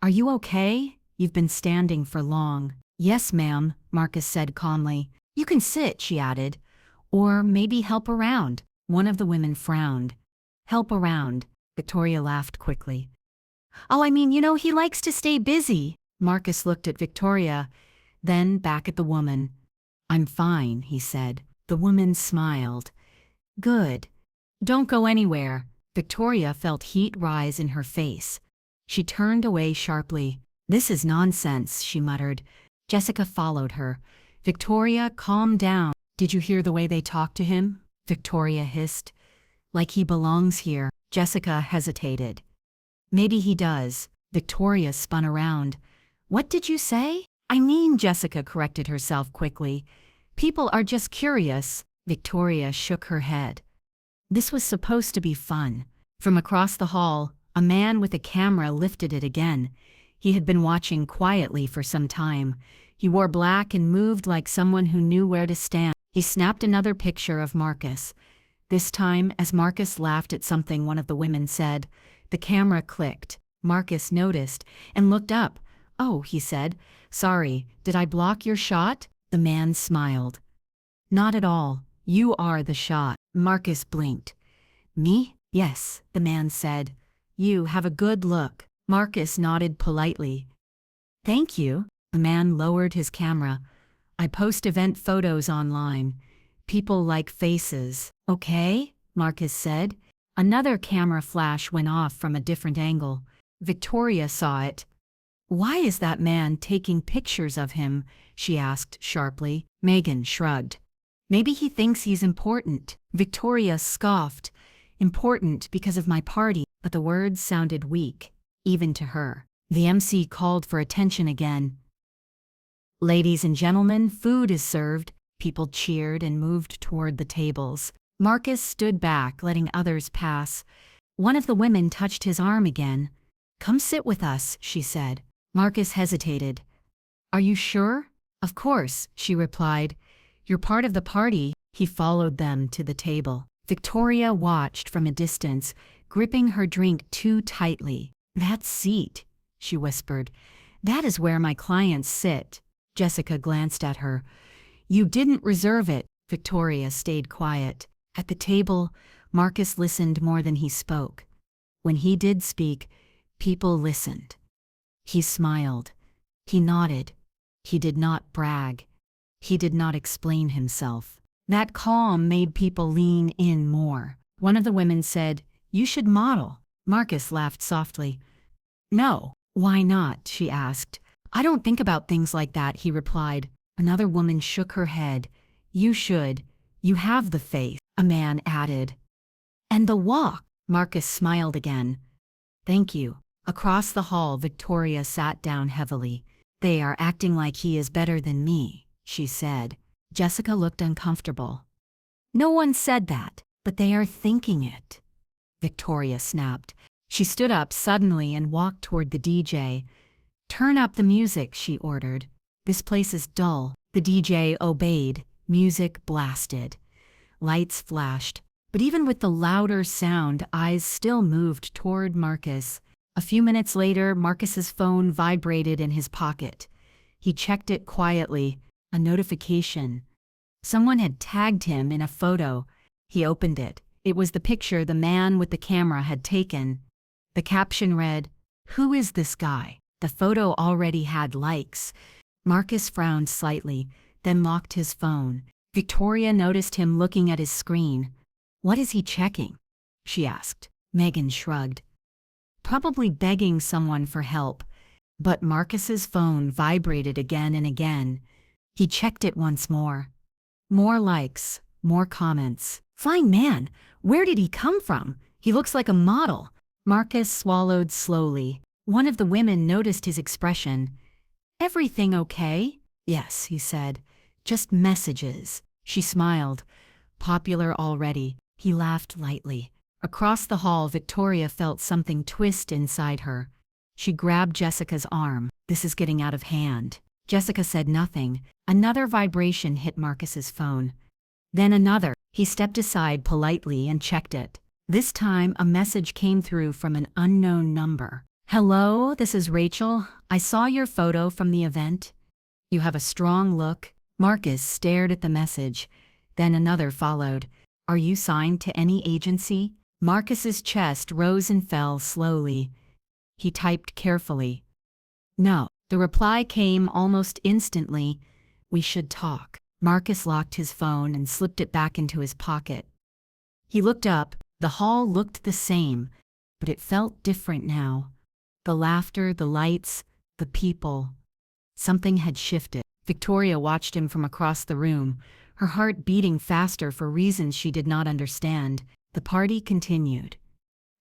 "Are you okay? You've been standing for long." "Yes, ma'am," Marcus said calmly. "You can sit," she added. "Or maybe help around." One of the women frowned. Help around, Victoria laughed quickly. Oh, I mean, he likes to stay busy. Marcus looked at Victoria, then back at the woman. I'm fine, he said. The woman smiled. Good. Don't go anywhere. Victoria felt heat rise in her face. She turned away sharply. This is nonsense, she muttered. Jessica followed her. Victoria, calm down. Did you hear the way they talked to him? Victoria hissed. Like he belongs here. Jessica hesitated. Maybe he does. Victoria spun around. What did you say? I mean, Jessica corrected herself quickly. People are just curious. Victoria shook her head. This was supposed to be fun. From across the hall, a man with a camera lifted it again. He had been watching quietly for some time. He wore black and moved like someone who knew where to stand. He snapped another picture of Marcus. This time, as Marcus laughed at something one of the women said, the camera clicked. Marcus noticed and looked up. Oh, he said. Sorry, did I block your shot? The man smiled. Not at all. You are the shot. Marcus blinked. Me? Yes, the man said. You have a good look. Marcus nodded politely. Thank you. The man lowered his camera. I post event photos online. People like faces. Okay, Marcus said. Another camera flash went off from a different angle. Victoria saw it. Why is that man taking pictures of him? She asked sharply. Megan shrugged. Maybe he thinks he's important. Victoria scoffed. Important because of my party, but the words sounded weak, even to her. The MC called for attention again. Ladies and gentlemen, food is served. People cheered and moved toward the tables. Marcus stood back, letting others pass. One of the women touched his arm again. Come sit with us, she said. Marcus hesitated. Are you sure? Of course, she replied. You're part of the party. He followed them to the table. Victoria watched from a distance, gripping her drink too tightly. That seat, she whispered. That is where my clients sit. Jessica glanced at her. You didn't reserve it. Victoria stayed quiet. At the table, Marcus listened more than he spoke. When he did speak, people listened. He smiled. He nodded. He did not brag. He did not explain himself. That calm made people lean in more. One of the women said, You should model. Marcus laughed softly. No. Why not? She asked. I don't think about things like that, he replied. Another woman shook her head. You should. You have the faith, a man added. And the walk. Marcus smiled again. Thank you. Across the hall, Victoria sat down heavily. They are acting like he is better than me, she said. Jessica looked uncomfortable. No one said that, but they are thinking it. Victoria snapped. She stood up suddenly and walked toward the DJ. Turn up the music, she ordered. This place is dull. The DJ obeyed. Music blasted. Lights flashed. But even with the louder sound, eyes still moved toward Marcus. A few minutes later, Marcus's phone vibrated in his pocket. He checked it quietly. A notification. Someone had tagged him in a photo. He opened it. It was the picture the man with the camera had taken. The caption read, Who is this guy? The photo already had likes. Marcus frowned slightly, then locked his phone. Victoria noticed him looking at his screen. What is he checking? She asked. Megan shrugged. Probably begging someone for help. But Marcus's phone vibrated again and again. He checked it once more. More likes, more comments. Fine man, where did he come from? He looks like a model. Marcus swallowed slowly. One of the women noticed his expression. Everything okay? Yes, he said. Just messages. She smiled. Popular already. He laughed lightly. Across the hall, Victoria felt something twist inside her. She grabbed Jessica's arm. This is getting out of hand. Jessica said nothing. Another vibration hit Marcus's phone. Then another. He stepped aside politely and checked it. This time, a message came through from an unknown number. Hello, this is Rachel. I saw your photo from the event. You have a strong look. Marcus stared at the message. Then another followed. Are you signed to any agency? Marcus's chest rose and fell slowly. He typed carefully. No. The reply came almost instantly. We should talk. Marcus locked his phone and slipped it back into his pocket. He looked up. The hall looked the same, but it felt different now. The laughter, the lights, the people. Something had shifted. Victoria watched him from across the room, her heart beating faster for reasons she did not understand. The party continued.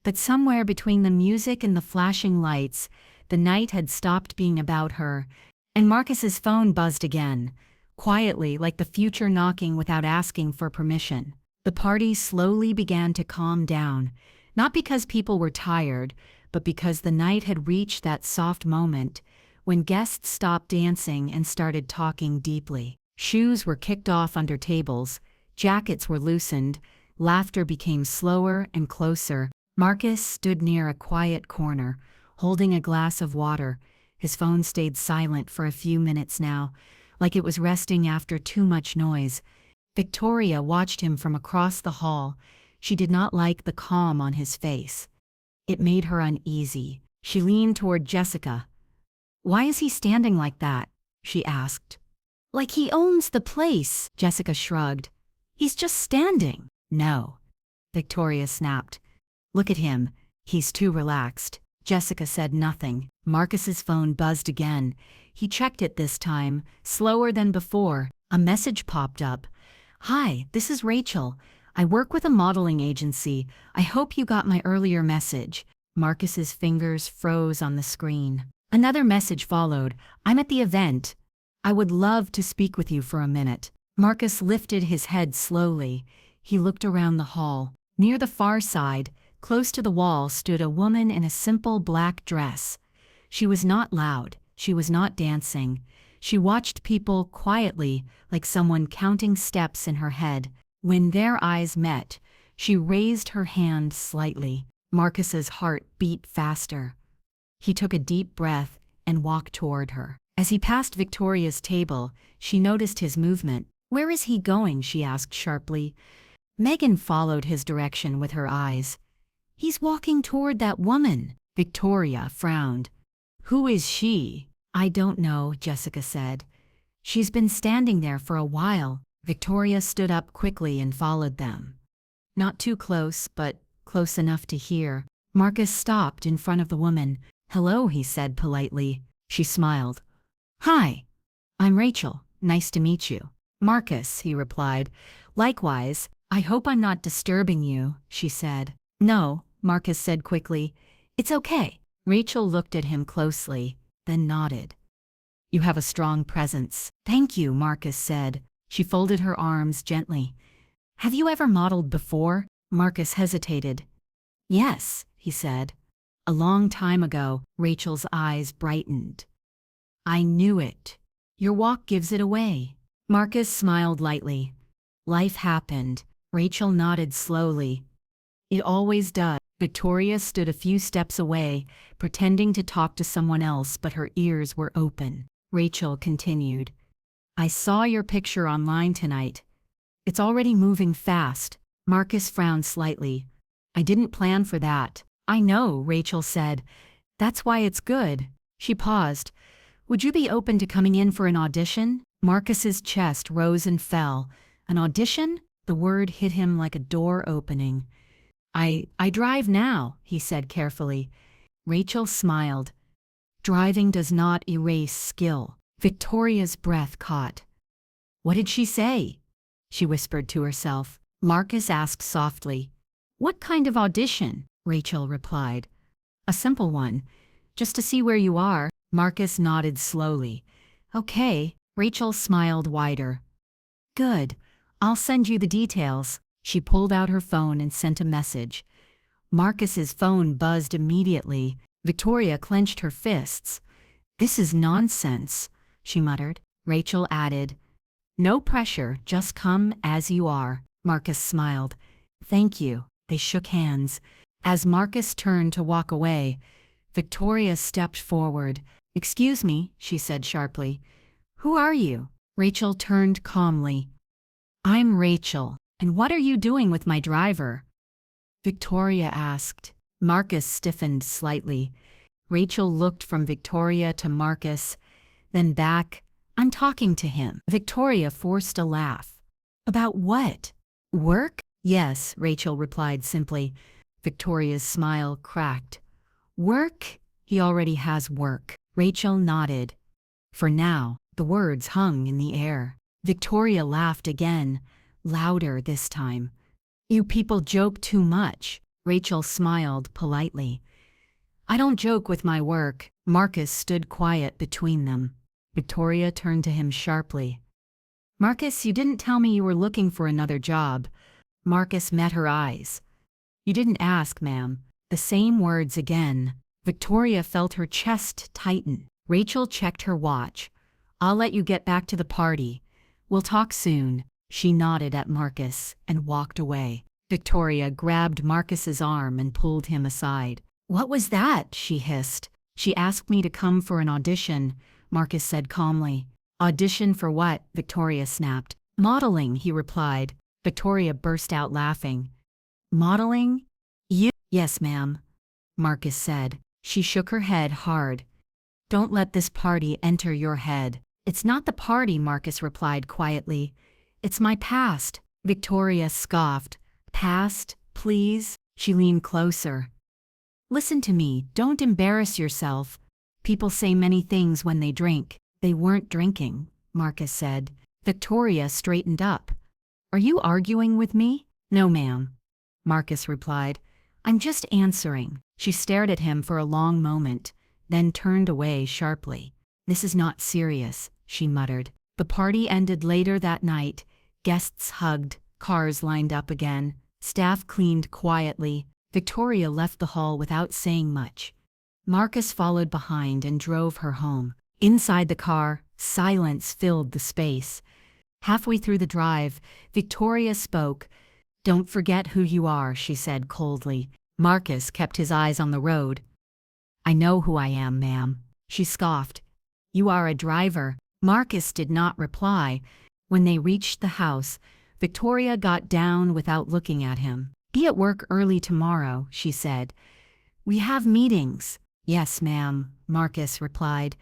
But somewhere between the music and the flashing lights, the night had stopped being about her, and Marcus's phone buzzed again, quietly like the future knocking without asking for permission. The party slowly began to calm down, not because people were tired, but because the night had reached that soft moment when guests stopped dancing and started talking deeply. Shoes were kicked off under tables, jackets were loosened, laughter became slower and closer. Marcus stood near a quiet corner, holding a glass of water. His phone stayed silent for a few minutes now, like it was resting after too much noise. Victoria watched him from across the hall. She did not like the calm on his face. It made her uneasy. She leaned toward Jessica. Why is he standing like that? She asked. Like he owns the place, Jessica shrugged. He's just standing. No, Victoria snapped. Look at him. He's too relaxed. Jessica said nothing. Marcus's phone buzzed again. He checked it this time, slower than before. A message popped up. Hi, this is Rachel. I work with a modeling agency. I hope you got my earlier message. Marcus's fingers froze on the screen. Another message followed. I'm at the event. I would love to speak with you for a minute. Marcus lifted his head slowly. He looked around the hall. Near the far side, close to the wall, stood a woman in a simple black dress. She was not loud. She was not dancing. She watched people quietly, like someone counting steps in her head. When their eyes met, she raised her hand slightly. Marcus's heart beat faster. He took a deep breath and walked toward her. As he passed Victoria's table, she noticed his movement. Where is he going? She asked sharply. Megan followed his direction with her eyes. He's walking toward that woman. Victoria frowned. Who is she? I don't know, Jessica said. She's been standing there for a while. Victoria stood up quickly and followed them. Not too close, but close enough to hear. Marcus stopped in front of the woman. Hello, he said politely. She smiled. Hi, I'm Rachel. Nice to meet you. Marcus, he replied. Likewise. I hope I'm not disturbing you, she said. No, Marcus said quickly. It's okay. Rachel looked at him closely, then nodded. You have a strong presence. Thank you, Marcus said. She folded her arms gently. Have you ever modeled before? Marcus hesitated. Yes, he said. A long time ago. Rachel's eyes brightened. I knew it. Your walk gives it away. Marcus smiled lightly. Life happened. Rachel nodded slowly. It always does. Victoria stood a few steps away, pretending to talk to someone else, but her ears were open. Rachel continued. I saw your picture online tonight. It's already moving fast. Marcus frowned slightly. I didn't plan for that. I know, Rachel said. That's why it's good. She paused. Would you be open to coming in for an audition? Marcus's chest rose and fell. An audition? The word hit him like a door opening. I drive now, he said carefully. Rachel smiled. Driving does not erase skill. Victoria's breath caught. What did she say? She whispered to herself. Marcus asked softly. What kind of audition? Rachel replied. A simple one. Just to see where you are. Marcus nodded slowly. Okay. Rachel smiled wider. Good. I'll send you the details. She pulled out her phone and sent a message. Marcus's phone buzzed immediately. Victoria clenched her fists. This is nonsense, she muttered. Rachel added, No pressure, just come as you are. Marcus smiled. Thank you. They shook hands. As Marcus turned to walk away, Victoria stepped forward. Excuse me, she said sharply. Who are you? Rachel turned calmly. I'm Rachel. "And what are you doing with my driver?" Victoria asked. Marcus stiffened slightly. Rachel looked from Victoria to Marcus, then back. "I'm talking to him." Victoria forced a laugh. "About what? Work?" "Yes," Rachel replied simply. Victoria's smile cracked. "Work? He already has work." Rachel nodded. "For now." The words hung in the air. Victoria laughed again, louder this time. "You people joke too much." Rachel smiled politely. "I don't joke with my work." Marcus stood quiet between them. Victoria turned to him sharply. "Marcus, you didn't tell me you were looking for another job." Marcus met her eyes. "You didn't ask, ma'am." The same words again. Victoria felt her chest tighten. Rachel checked her watch. "I'll let you get back to the party. We'll talk soon." She nodded at Marcus and walked away. Victoria grabbed Marcus's arm and pulled him aside. "What was that?" she hissed. "She asked me to come for an audition," Marcus said calmly. "Audition for what?" Victoria snapped. "Modeling," he replied. Victoria burst out laughing. "Modeling? You?" "Yes, ma'am," Marcus said. She shook her head hard. "Don't let this party enter your head." "It's not the party," Marcus replied quietly. "It's my past." Victoria scoffed. "Past, please?" She leaned closer. "Listen to me, don't embarrass yourself. People say many things when they drink." "They weren't drinking," Marcus said. Victoria straightened up. "Are you arguing with me?" "No, ma'am," Marcus replied. "I'm just answering." She stared at him for a long moment, then turned away sharply. "This is not serious," she muttered. The party ended later that night. Guests hugged, cars lined up again, staff cleaned quietly. Victoria left the hall without saying much. Marcus followed behind and drove her home. Inside the car, silence filled the space. Halfway through the drive, Victoria spoke. "Don't forget who you are," she said coldly. Marcus kept his eyes on the road. "I know who I am, ma'am," she scoffed. "You are a driver." Marcus did not reply. When they reached the house, Victoria got down without looking at him. "Be at work early tomorrow," she said. "We have meetings." "Yes, ma'am," Marcus replied.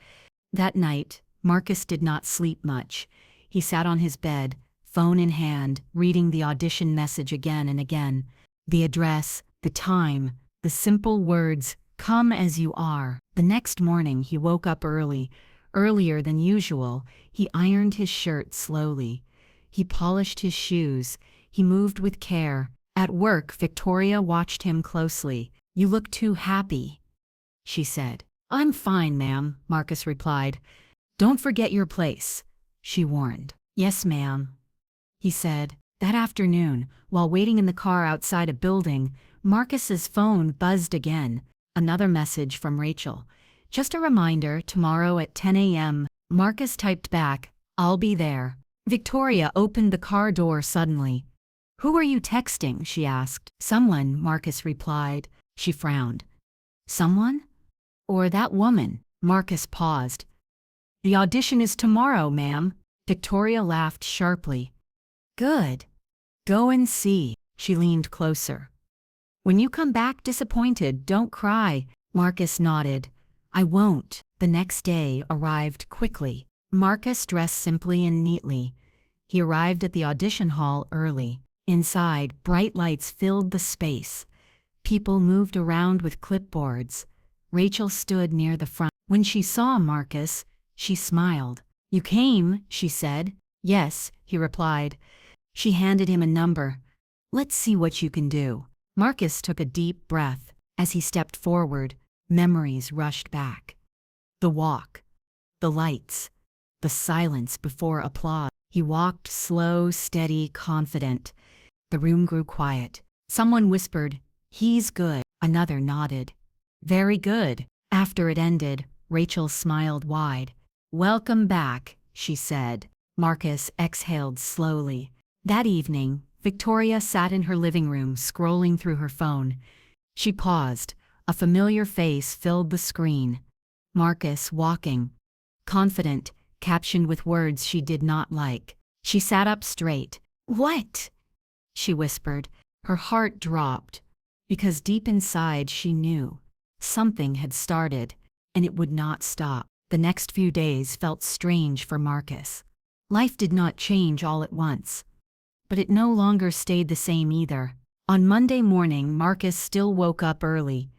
That night, Marcus did not sleep much. He sat on his bed, phone in hand, reading the audition message again and again. The address, the time, the simple words, "Come as you are." The next morning he woke up early, earlier than usual. He ironed his shirt slowly. He polished his shoes. He moved with care. At work, Victoria watched him closely. "You look too happy," she said. "I'm fine, ma'am," Marcus replied. "Don't forget your place," she warned. "Yes, ma'am," he said. That afternoon, while waiting in the car outside a building, Marcus's phone buzzed again. Another message from Rachel. "Just a reminder, tomorrow at 10 a.m. Marcus typed back, "I'll be there." Victoria opened the car door suddenly. "Who are you texting?" she asked. "Someone," Marcus replied. She frowned. "Someone? Or that woman?" Marcus paused. "The audition is tomorrow, ma'am." Victoria laughed sharply. "Good. Go and see." She leaned closer. "When you come back disappointed, don't cry." Marcus nodded. "I won't." The next day arrived quickly. Marcus dressed simply and neatly. He arrived at the audition hall early. Inside, bright lights filled the space. People moved around with clipboards. Rachel stood near the front. When she saw Marcus, she smiled. "You came," she said. "Yes," he replied. She handed him a number. "Let's see what you can do." Marcus took a deep breath. As he stepped forward, memories rushed back. The walk, the lights, the silence before applause. He walked slow, steady, confident. The room grew quiet. Someone whispered, "He's good." Another nodded. "Very good." After it ended, Rachel smiled wide. "Welcome back," she said. Marcus exhaled slowly. That evening, Victoria sat in her living room scrolling through her phone. She paused. A familiar face filled the screen. Marcus walking. Confident, captioned with words she did not like. She sat up straight. "What?" she whispered. Her heart dropped, because deep inside she knew something had started, and it would not stop. The next few days felt strange for Marcus. Life did not change all at once, but it no longer stayed the same either. On Monday morning, Marcus still woke up early.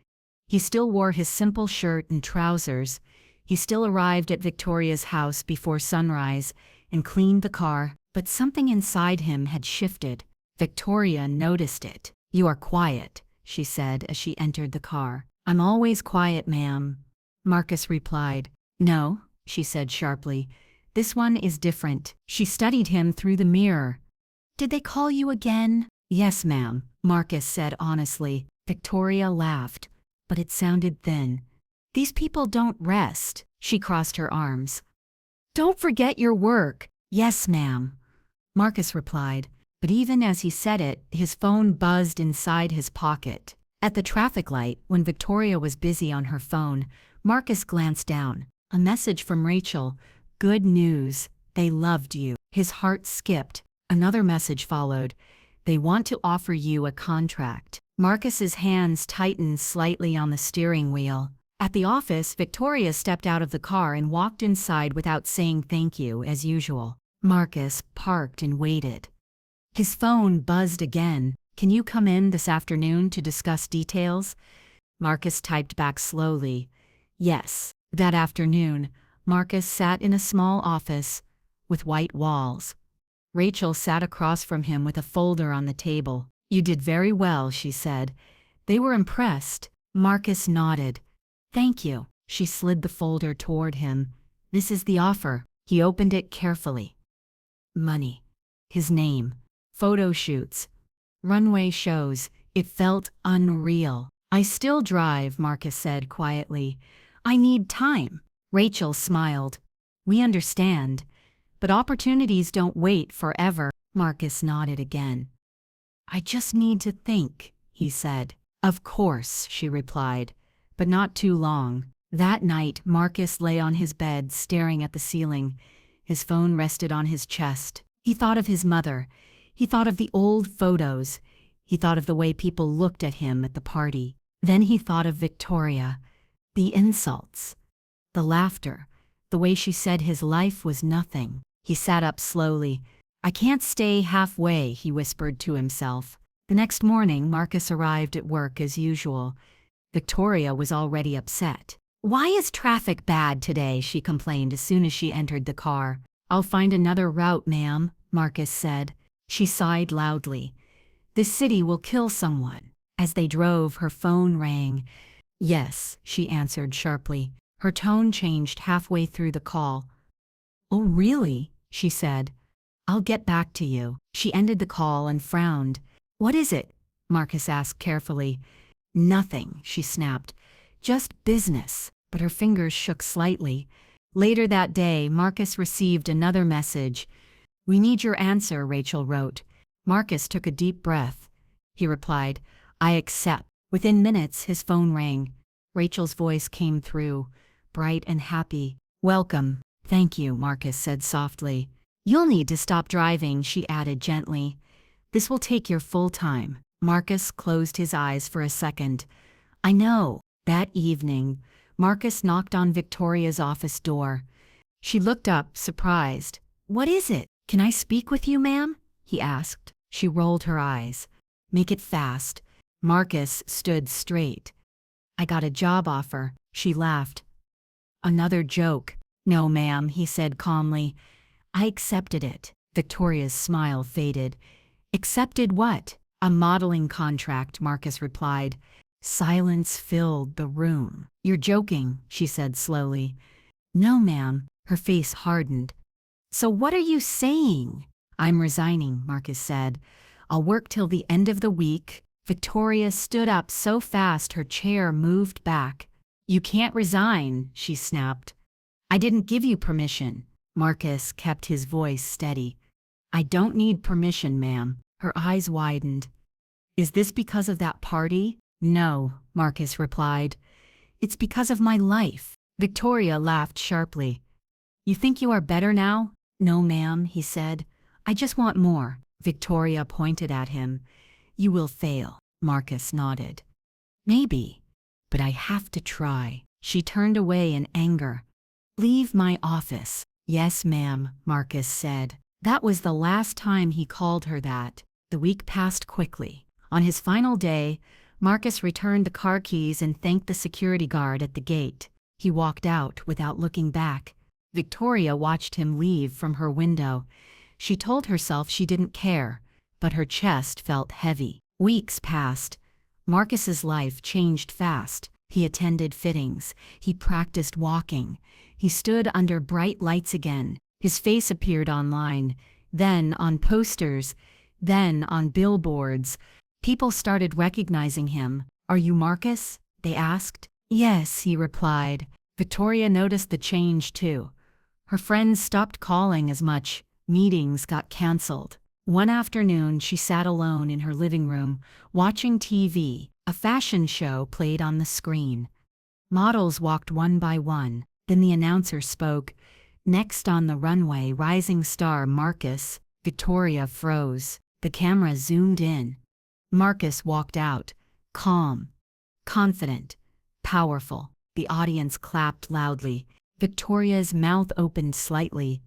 He still wore his simple shirt and trousers. He still arrived at Victoria's house before sunrise and cleaned the car, but something inside him had shifted. Victoria noticed it. "You are quiet," she said as she entered the car. "I'm always quiet, ma'am," Marcus replied. "No," she said sharply. "This one is different." She studied him through the mirror. "Did they call you again?" "Yes, ma'am," Marcus said honestly. Victoria laughed, but it sounded thin. "These people don't rest." She crossed her arms. "Don't forget your work." "Yes, ma'am," Marcus replied, but even as he said it, his phone buzzed inside his pocket. At the traffic light, when Victoria was busy on her phone, Marcus glanced down. A message from Rachel. "Good news. They loved you." His heart skipped. Another message followed. "They want to offer you a contract." Marcus's hands tightened slightly on the steering wheel. At the office, Victoria stepped out of the car and walked inside without saying thank you, as usual. Marcus parked and waited. His phone buzzed again. "Can you come in this afternoon to discuss details?" Marcus typed back slowly. "Yes." That afternoon, Marcus sat in a small office with white walls. Rachel sat across from him with a folder on the table. "You did very well," she said. They were impressed. Marcus nodded. "Thank you." She slid the folder toward him. "This is the offer." He opened it carefully. Money. His name. Photo shoots. Runway shows. It felt unreal. "I still drive," Marcus said quietly. "I need time." Rachel smiled. "We understand. But opportunities don't wait forever." Marcus nodded again. "I just need to think," he said. "Of course," she replied, "but not too long." That night, Marcus lay on his bed staring at the ceiling. His phone rested on his chest. He thought of his mother. He thought of the old photos. He thought of the way people looked at him at the party. Then he thought of Victoria. The insults. The laughter. The way she said his life was nothing. He sat up slowly. "I can't stay halfway," he whispered to himself. The next morning, Marcus arrived at work as usual. Victoria was already upset. "Why is traffic bad today?" she complained as soon as she entered the car. "I'll find another route, ma'am," Marcus said. She sighed loudly. "This city will kill someone." As they drove, her phone rang. "Yes," she answered sharply. Her tone changed halfway through the call. "Oh, really?" she said. "I'll get back to you." She ended the call and frowned. "What is it?" Marcus asked carefully. "Nothing," she snapped. "Just business." But her fingers shook slightly. Later that day, Marcus received another message. "We need your answer," Rachel wrote. Marcus took a deep breath. He replied, "I accept." Within minutes, his phone rang. Rachel's voice came through, bright and happy. "Welcome." "Thank you," Marcus said softly. "You'll need to stop driving," she added gently. "This will take your full time." Marcus closed his eyes for a second. "I know." That evening, Marcus knocked on Victoria's office door. She looked up, surprised. "What is it?" "Can I speak with you, ma'am?" he asked. She rolled her eyes. "Make it fast." Marcus stood straight. "I got a job offer." She laughed. "Another joke." "No, ma'am," he said calmly. "I accepted it." Victoria's smile faded. "Accepted what?" "A modeling contract," Marcus replied. Silence filled the room. "You're joking," she said slowly. "No, ma'am." Her face hardened. "So what are you saying?" "I'm resigning," Marcus said. "I'll work till the end of the week." Victoria stood up so fast her chair moved back. "You can't resign," she snapped. "I didn't give you permission." Marcus kept his voice steady. "I don't need permission, ma'am." Her eyes widened. "Is this because of that party?" "No," Marcus replied. "It's because of my life." Victoria laughed sharply. "You think you are better now?" "No, ma'am," he said. "I just want more." Victoria pointed at him. You will fail, Marcus nodded. Maybe, but I have to try. She turned away in anger. Leave my office. Yes, ma'am, Marcus said. That was the last time he called her that. The week passed quickly. On his final day, Marcus returned the car keys and thanked the security guard at the gate. He walked out without looking back. Victoria watched him leave from her window. She told herself she didn't care, but her chest felt heavy. Weeks passed. Marcus's life changed fast. He attended fittings. He practiced walking. He stood under bright lights again. His face appeared online, then on posters, then on billboards. People started recognizing him. Are you Marcus? They asked. Yes, he replied. Victoria noticed the change too. Her friends stopped calling as much. Meetings got canceled. One afternoon, she sat alone in her living room, watching TV. A fashion show played on the screen. Models walked one by one. Then the announcer spoke. Next on the runway, rising star Marcus. Victoria froze. The camera zoomed in. Marcus walked out, calm, confident, powerful. The audience clapped loudly. Victoria's mouth opened slightly.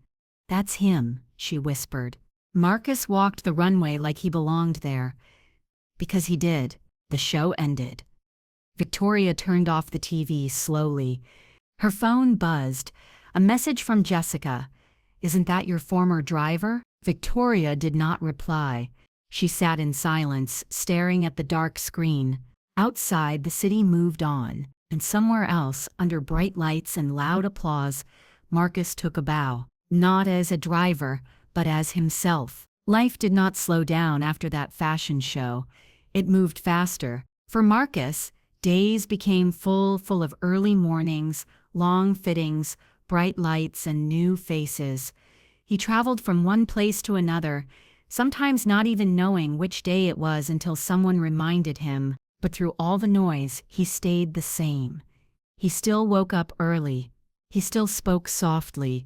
That's him, she whispered. Marcus walked the runway like he belonged there. Because he did. The show ended. Victoria turned off the TV slowly. Her phone buzzed. A message from Jessica. Isn't that your former driver? Victoria did not reply. She sat in silence, staring at the dark screen. Outside, the city moved on, and somewhere else, under bright lights and loud applause, Marcus took a bow. Not as a driver, but as himself. Life did not slow down after that fashion show. It moved faster. For Marcus, days became full of early mornings, long fittings, bright lights, and new faces. He traveled from one place to another, sometimes not even knowing which day it was until someone reminded him. But through all the noise, he stayed the same. He still woke up early. He still spoke softly.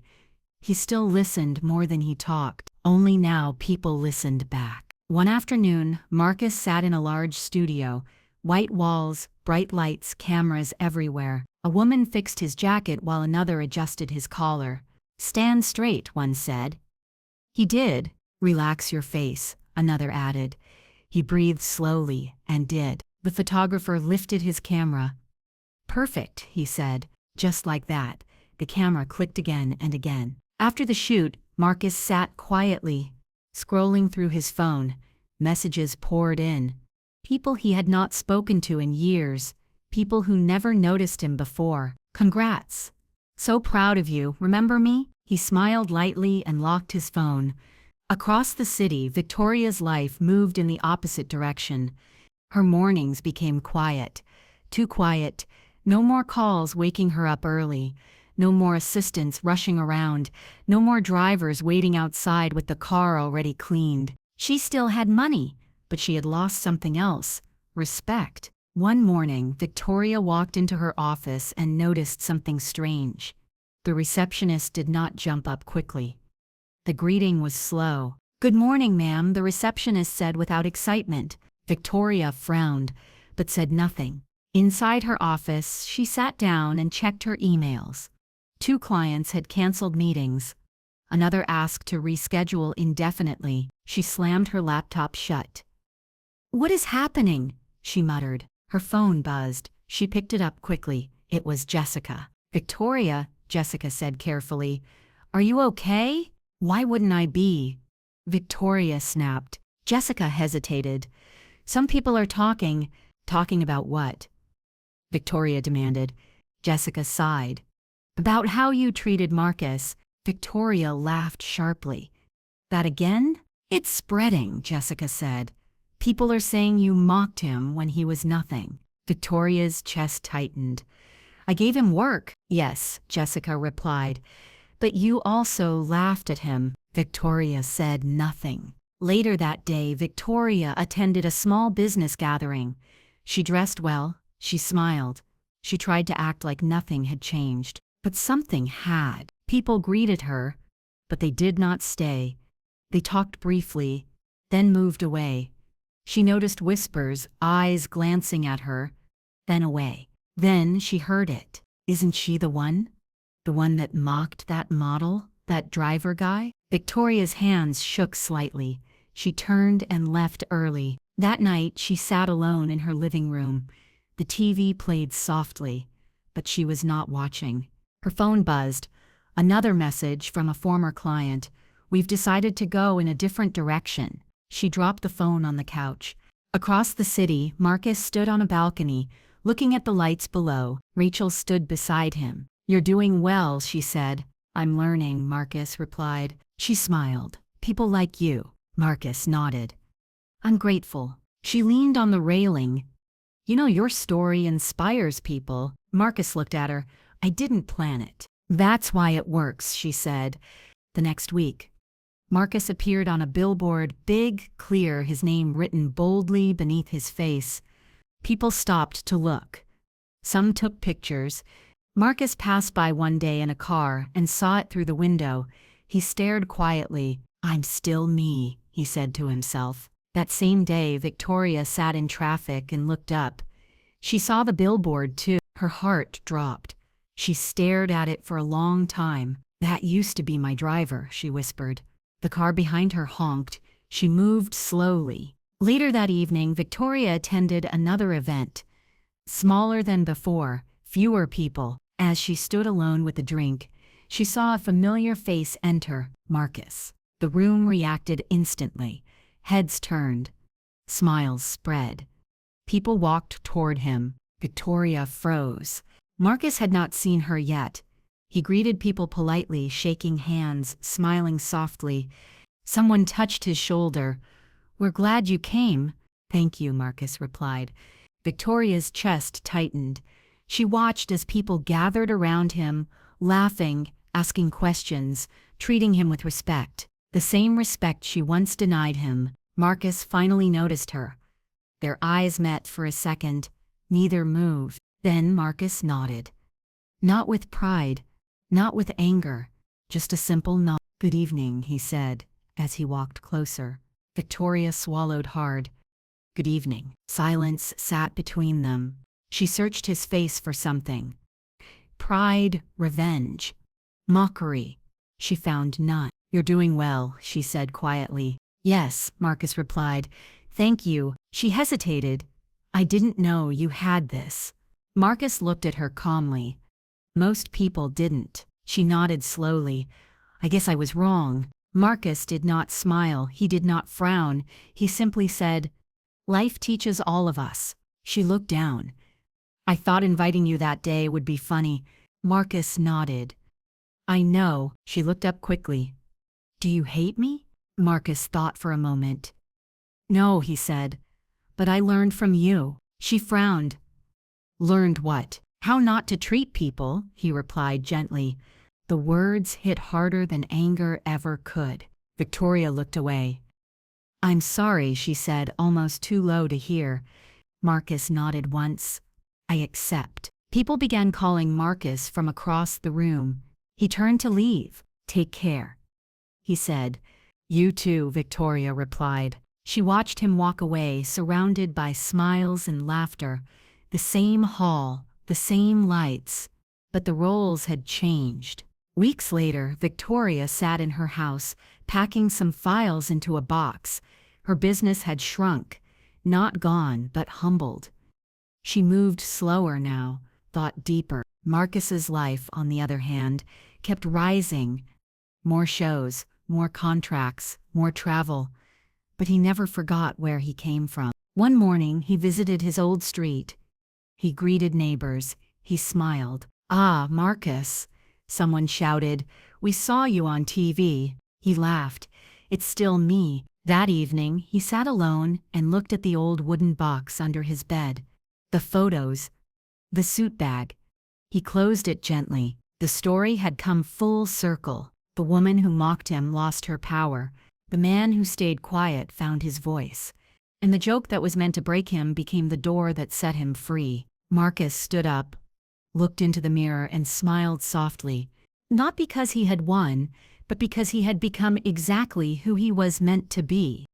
He still listened more than he talked. Only now people listened back. One afternoon, Marcus sat in a large studio. White walls, bright lights, cameras everywhere. A woman fixed his jacket while another adjusted his collar. Stand straight, one said. He did. Relax your face, another added. He breathed slowly, and did. The photographer lifted his camera. Perfect, he said. Just like that. The camera clicked again and again. After the shoot, Marcus sat quietly, scrolling through his phone. Messages poured in. People he had not spoken to in years. People who never noticed him before. Congrats. So proud of you, remember me? He smiled lightly and locked his phone. Across the city, Victoria's life moved in the opposite direction. Her mornings became quiet. Too quiet. No more calls waking her up early. No more assistants rushing around. No more drivers waiting outside with the car already cleaned. She still had money, but she had lost something else. Respect. One morning, Victoria walked into her office and noticed something strange. The receptionist did not jump up quickly. The greeting was slow. Good morning, ma'am, the receptionist said without excitement. Victoria frowned, but said nothing. Inside her office, she sat down and checked her emails. 2 clients had canceled meetings. Another asked to reschedule indefinitely. She slammed her laptop shut. What is happening? She muttered. Her phone buzzed. She picked it up quickly. It was Jessica. Victoria, Jessica said carefully. Are you okay? Why wouldn't I be? Victoria snapped. Jessica hesitated. Some people are talking. Talking about what? Victoria demanded. Jessica sighed. About how you treated Marcus. Victoria laughed sharply. That again? It's spreading, Jessica said. People are saying you mocked him when he was nothing. Victoria's chest tightened. I gave him work. Yes, Jessica replied. But you also laughed at him. Victoria said nothing. Later that day, Victoria attended a small business gathering. She dressed well. She smiled. She tried to act like nothing had changed. But something had. People greeted her, but they did not stay. They talked briefly, then moved away. She noticed whispers, eyes glancing at her, then away. Then she heard it. Isn't she the one? The one that mocked that model, that driver guy? Victoria's hands shook slightly. She turned and left early. That night, she sat alone in her living room. The TV played softly, but she was not watching. Her phone buzzed. Another message from a former client. We've decided to go in a different direction. She dropped the phone on the couch. Across the city, Marcus stood on a balcony, looking at the lights below. Rachel stood beside him. You're doing well, she said. I'm learning, Marcus replied. She smiled. People like you. Marcus nodded. I'm grateful. She leaned on the railing. You know, your story inspires people. Marcus looked at her. I didn't plan it. That's why it works, she said. The next week, Marcus appeared on a billboard, big, clear, his name written boldly beneath his face. People stopped to look. Some took pictures. Marcus passed by one day in a car and saw it through the window. He stared quietly. I'm still me, he said to himself. That same day, Victoria sat in traffic and looked up. She saw the billboard too. Her heart dropped. She stared at it for a long time. That used to be my driver, she whispered. The car behind her honked. She moved slowly. Later that evening, Victoria attended another event. Smaller than before, fewer people. As she stood alone with a drink, she saw a familiar face enter, Marcus. The room reacted instantly. Heads turned. Smiles spread. People walked toward him. Victoria froze. Marcus had not seen her yet. He greeted people politely, shaking hands, smiling softly. Someone touched his shoulder. We're glad you came. Thank you, Marcus replied. Victoria's chest tightened. She watched as people gathered around him, laughing, asking questions, treating him with respect. The same respect she once denied him. Marcus finally noticed her. Their eyes met for a second. Neither moved. Then Marcus nodded. Not with pride, not with anger, just a simple nod. Good evening, he said, as he walked closer. Victoria swallowed hard. Good evening. Silence sat between them. She searched his face for something. Pride, revenge, mockery. She found none. You're doing well, she said quietly. Yes, Marcus replied. Thank you. She hesitated. I didn't know you had this. Marcus looked at her calmly. Most people didn't. She nodded slowly. I guess I was wrong. Marcus did not smile. He did not frown. He simply said, Life teaches all of us. She looked down. I thought inviting you that day would be funny. Marcus nodded. I know. She looked up quickly. Do you hate me? Marcus thought for a moment. No, he said. But I learned from you. She frowned. Learned what? How not to treat people, he replied gently. The words hit harder than anger ever could. Victoria looked away. I'm sorry, she said, almost too low to hear. Marcus nodded once. I accept. People began calling Marcus from across the room. He turned to leave. Take care, he said. You too, Victoria replied. She watched him walk away, surrounded by smiles and laughter. The same hall, the same lights, but the roles had changed. Weeks later, Victoria sat in her house, packing some files into a box. Her business had shrunk, not gone, but humbled. She moved slower now, thought deeper. Marcus's life, on the other hand, kept rising. More shows, more contracts, more travel. But he never forgot where he came from. One morning, he visited his old street. He greeted neighbors. He smiled. Ah, Marcus, someone shouted. We saw you on TV. He laughed. It's still me. That evening, he sat alone and looked at the old wooden box under his bed. The photos. The suit bag. He closed it gently. The story had come full circle. The woman who mocked him lost her power. The man who stayed quiet found his voice. And the joke that was meant to break him became the door that set him free. Marcus stood up, looked into the mirror and smiled softly. Not because he had won, but because he had become exactly who he was meant to be.